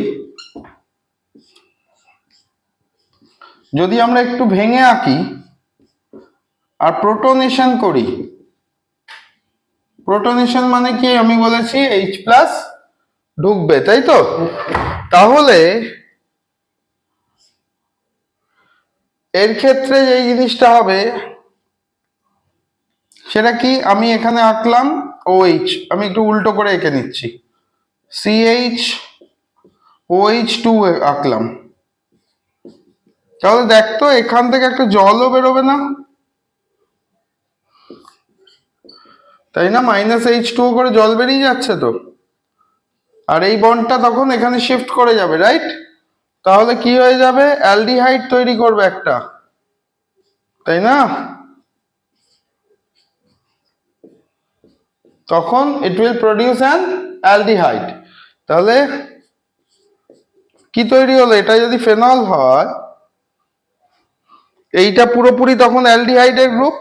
যদি আমরা একটু ভেঙে আঁকি আর প্রোটনেশন করি, প্রোটনেশন মানে কি, আমি বলেছি H+ ঢুকবে, তাই তো? তাহলে এর ক্ষেত্রে এই জিনিসটা হবে সেটা কি, আমি এখানে আঁকলাম OH, আমি একটু উল্টো করে এঁকে নিচ্ছি, CHOH2 আঁকলাম। তাহলে দেখতো এখান থেকে একটা জলও বেরোবে না, তাই না? -H2O করে জল বেরিয়ে যাচ্ছে তো, আর এই বন্ডটা তখন এখানে শিফট করে যাবে, রাইট? তাহলে কি হয়ে যাবে, অ্যালডিহাইড তৈরি করবে একটা, তাই না? তখন it will produce an aldehyde. তাহলে কি তৈরি হলো, এটা যদি ফেনল হয়, এইটা পুরোপুরি তখন অ্যালডিহাইডের গ্রুপ,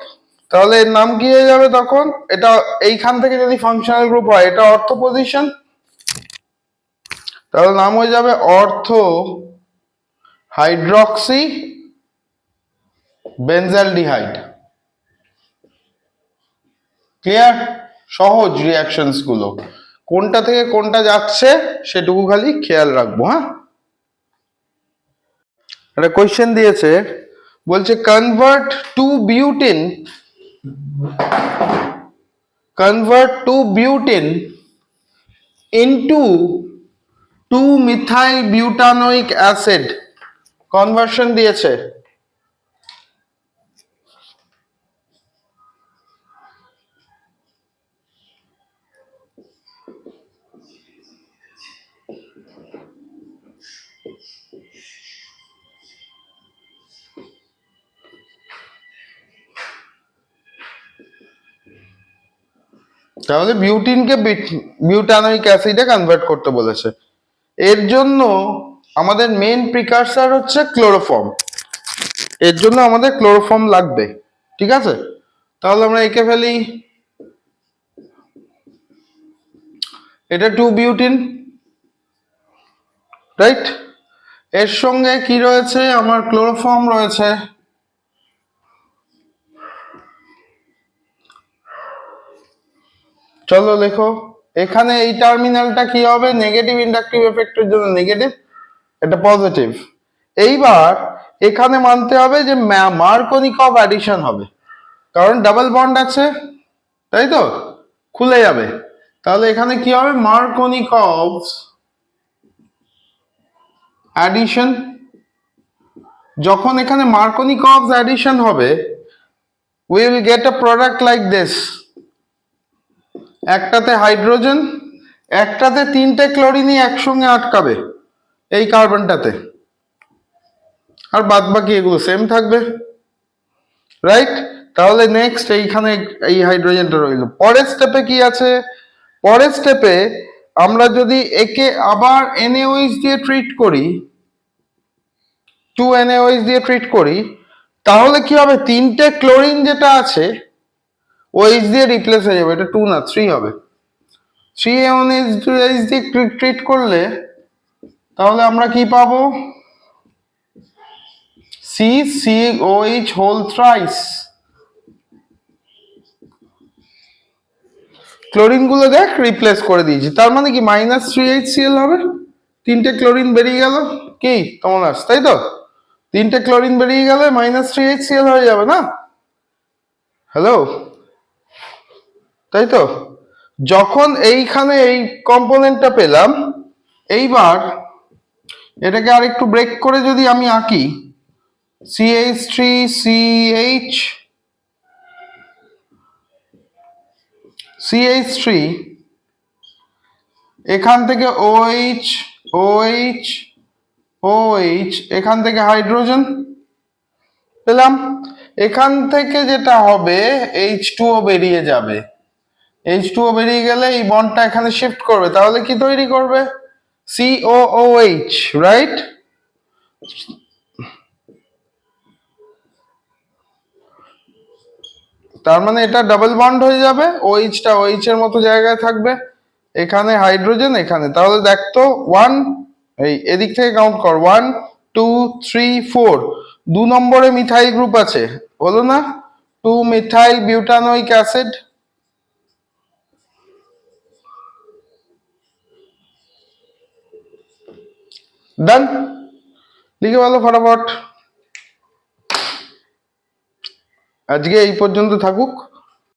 তাহলে এর নাম কি হয়ে যাবে তখন, এটা এইখান থেকে যদি ফাংশনাল গ্রুপ হয়, এটা অর্থো পজিশন, তাহলে নাম হয়ে যাবে অর্থো হাইড্রক্সি বেনজালডিহাইড। ক্লিয়ার? সহজ রিঅ্যাকশনস গুলো, কোনটা থেকে কোনটা যাচ্ছে সেটুকু খালি খেয়াল রাখবো। হ্যাঁ, একটা কোয়েশ্চেন দিয়েছে, বলছে কনভার্ট টু বিউটিন ইনটু 2-মিথাইল বিউটানোইক অ্যাসিড কনভার্সন দিয়েছে। তাহলে বিউটিনকে বিউটানোইক অ্যাসিডে কনভার্ট করতে বলেছে। এর জন্য আমাদের মেন প্রিকারসার হচ্ছে ক্লোরোফর্ম, এর জন্য আমাদের ক্লোরোফর্ম লাগবে, ঠিক আছে? তাহলে আমরা এঁকে ফেলি, এটা 2-বিউটিন, রাইট? এর সঙ্গে কি রয়েছে, আমার ক্লোরোফর্ম রয়েছে, চলো লেখো। এখানে এই টার্মিনালটা কি হবে, নেগেটিভ ইন্ডাকটিভ এফেক্টের জন্য নেগেটিভ, এটা পজিটিভ। এইবার এখানে মানতে হবে যে মার্কোনিকভ অ্যাডিশন হবে, কারণ ডাবল বন্ড আছে, তাই তো, খুলে যাবে। তাহলে এখানে কি হবে, মার্কোনিকভ অ্যাডিশন। যখন এখানে মার্কোনিকভ অ্যাডিশন হবে, we will get a product like this, একটাতে হাইড্রোজেন, একটাতে তিনটে ক্লোরিনই একসঙ্গে আটকাবে এই কার্বনটাতে, আর বাদ বাকি এগুলো সেম থাকবে, রাইট? তাহলে নেক্সট এইখানে এই হাইড্রোজেনটা রইল। পরের স্টেপে কি আছে? পরের স্টেপে আমরা যদি একে আবার NaOH দিয়ে ট্রিট করি, 2NaOH দিয়ে ট্রিট করি, তাহলে কি হবে? তিনটে ক্লোরিন যেটা আছে OH দিয়ে রিপ্লেস হয়ে যাবে, এটা 2 না 3 হবে। 3NaOH দিয়ে ট্রিট করলে তাহলে আমরা কি পাবো? CCOH whole thrice. ক্লোরিন গুলো দেখ রিপ্লেস করে দিয়েছি, তার মানে কি -3HCl হবে। তিনটে ক্লোরিন বেরিয়ে গেল, কি কমলাস, তাই তো? তিনটে ক্লোরিন বেরিয়ে গেলে -3HCl হয়ে যাবে না? হ্যালো, তাই তো? যখন এইখানে এই কম্পোনেন্টটা পেলাম, এইবার এটাকে আর একটু ব্রেক করে যদি আমি আঁকি, CH3 এখান থেকে OH OH OH, এখান থেকে হাইড্রোজেন পেলাম। এখান থেকে যেটা হবে H2O বেরিয়ে যাবে, H2O বেরিয়ে গেলে এই বন্ডটা এখানে শিফট করবে, তাহলে কি তৈরি করবে? COOH, right? তার মানে এটা ডাবল বন্ড হয়ে যাবে, OH-টা OH এর মতো জায়গায় থাকবে, এখানে হাইড্রোজেন এখানে। তাহলে দেখতো 1, এই এদিক থেকে কাউন্ট কর, 1 2 3 4, 2 নম্বরে মিথাইল গ্রুপ আছে, বলো না? 2 মিথাইল বিউটানোইক অ্যাসিড। ডান, লিখে বলো ফটাফট। আজকে এই পর্যন্ত থাকুক।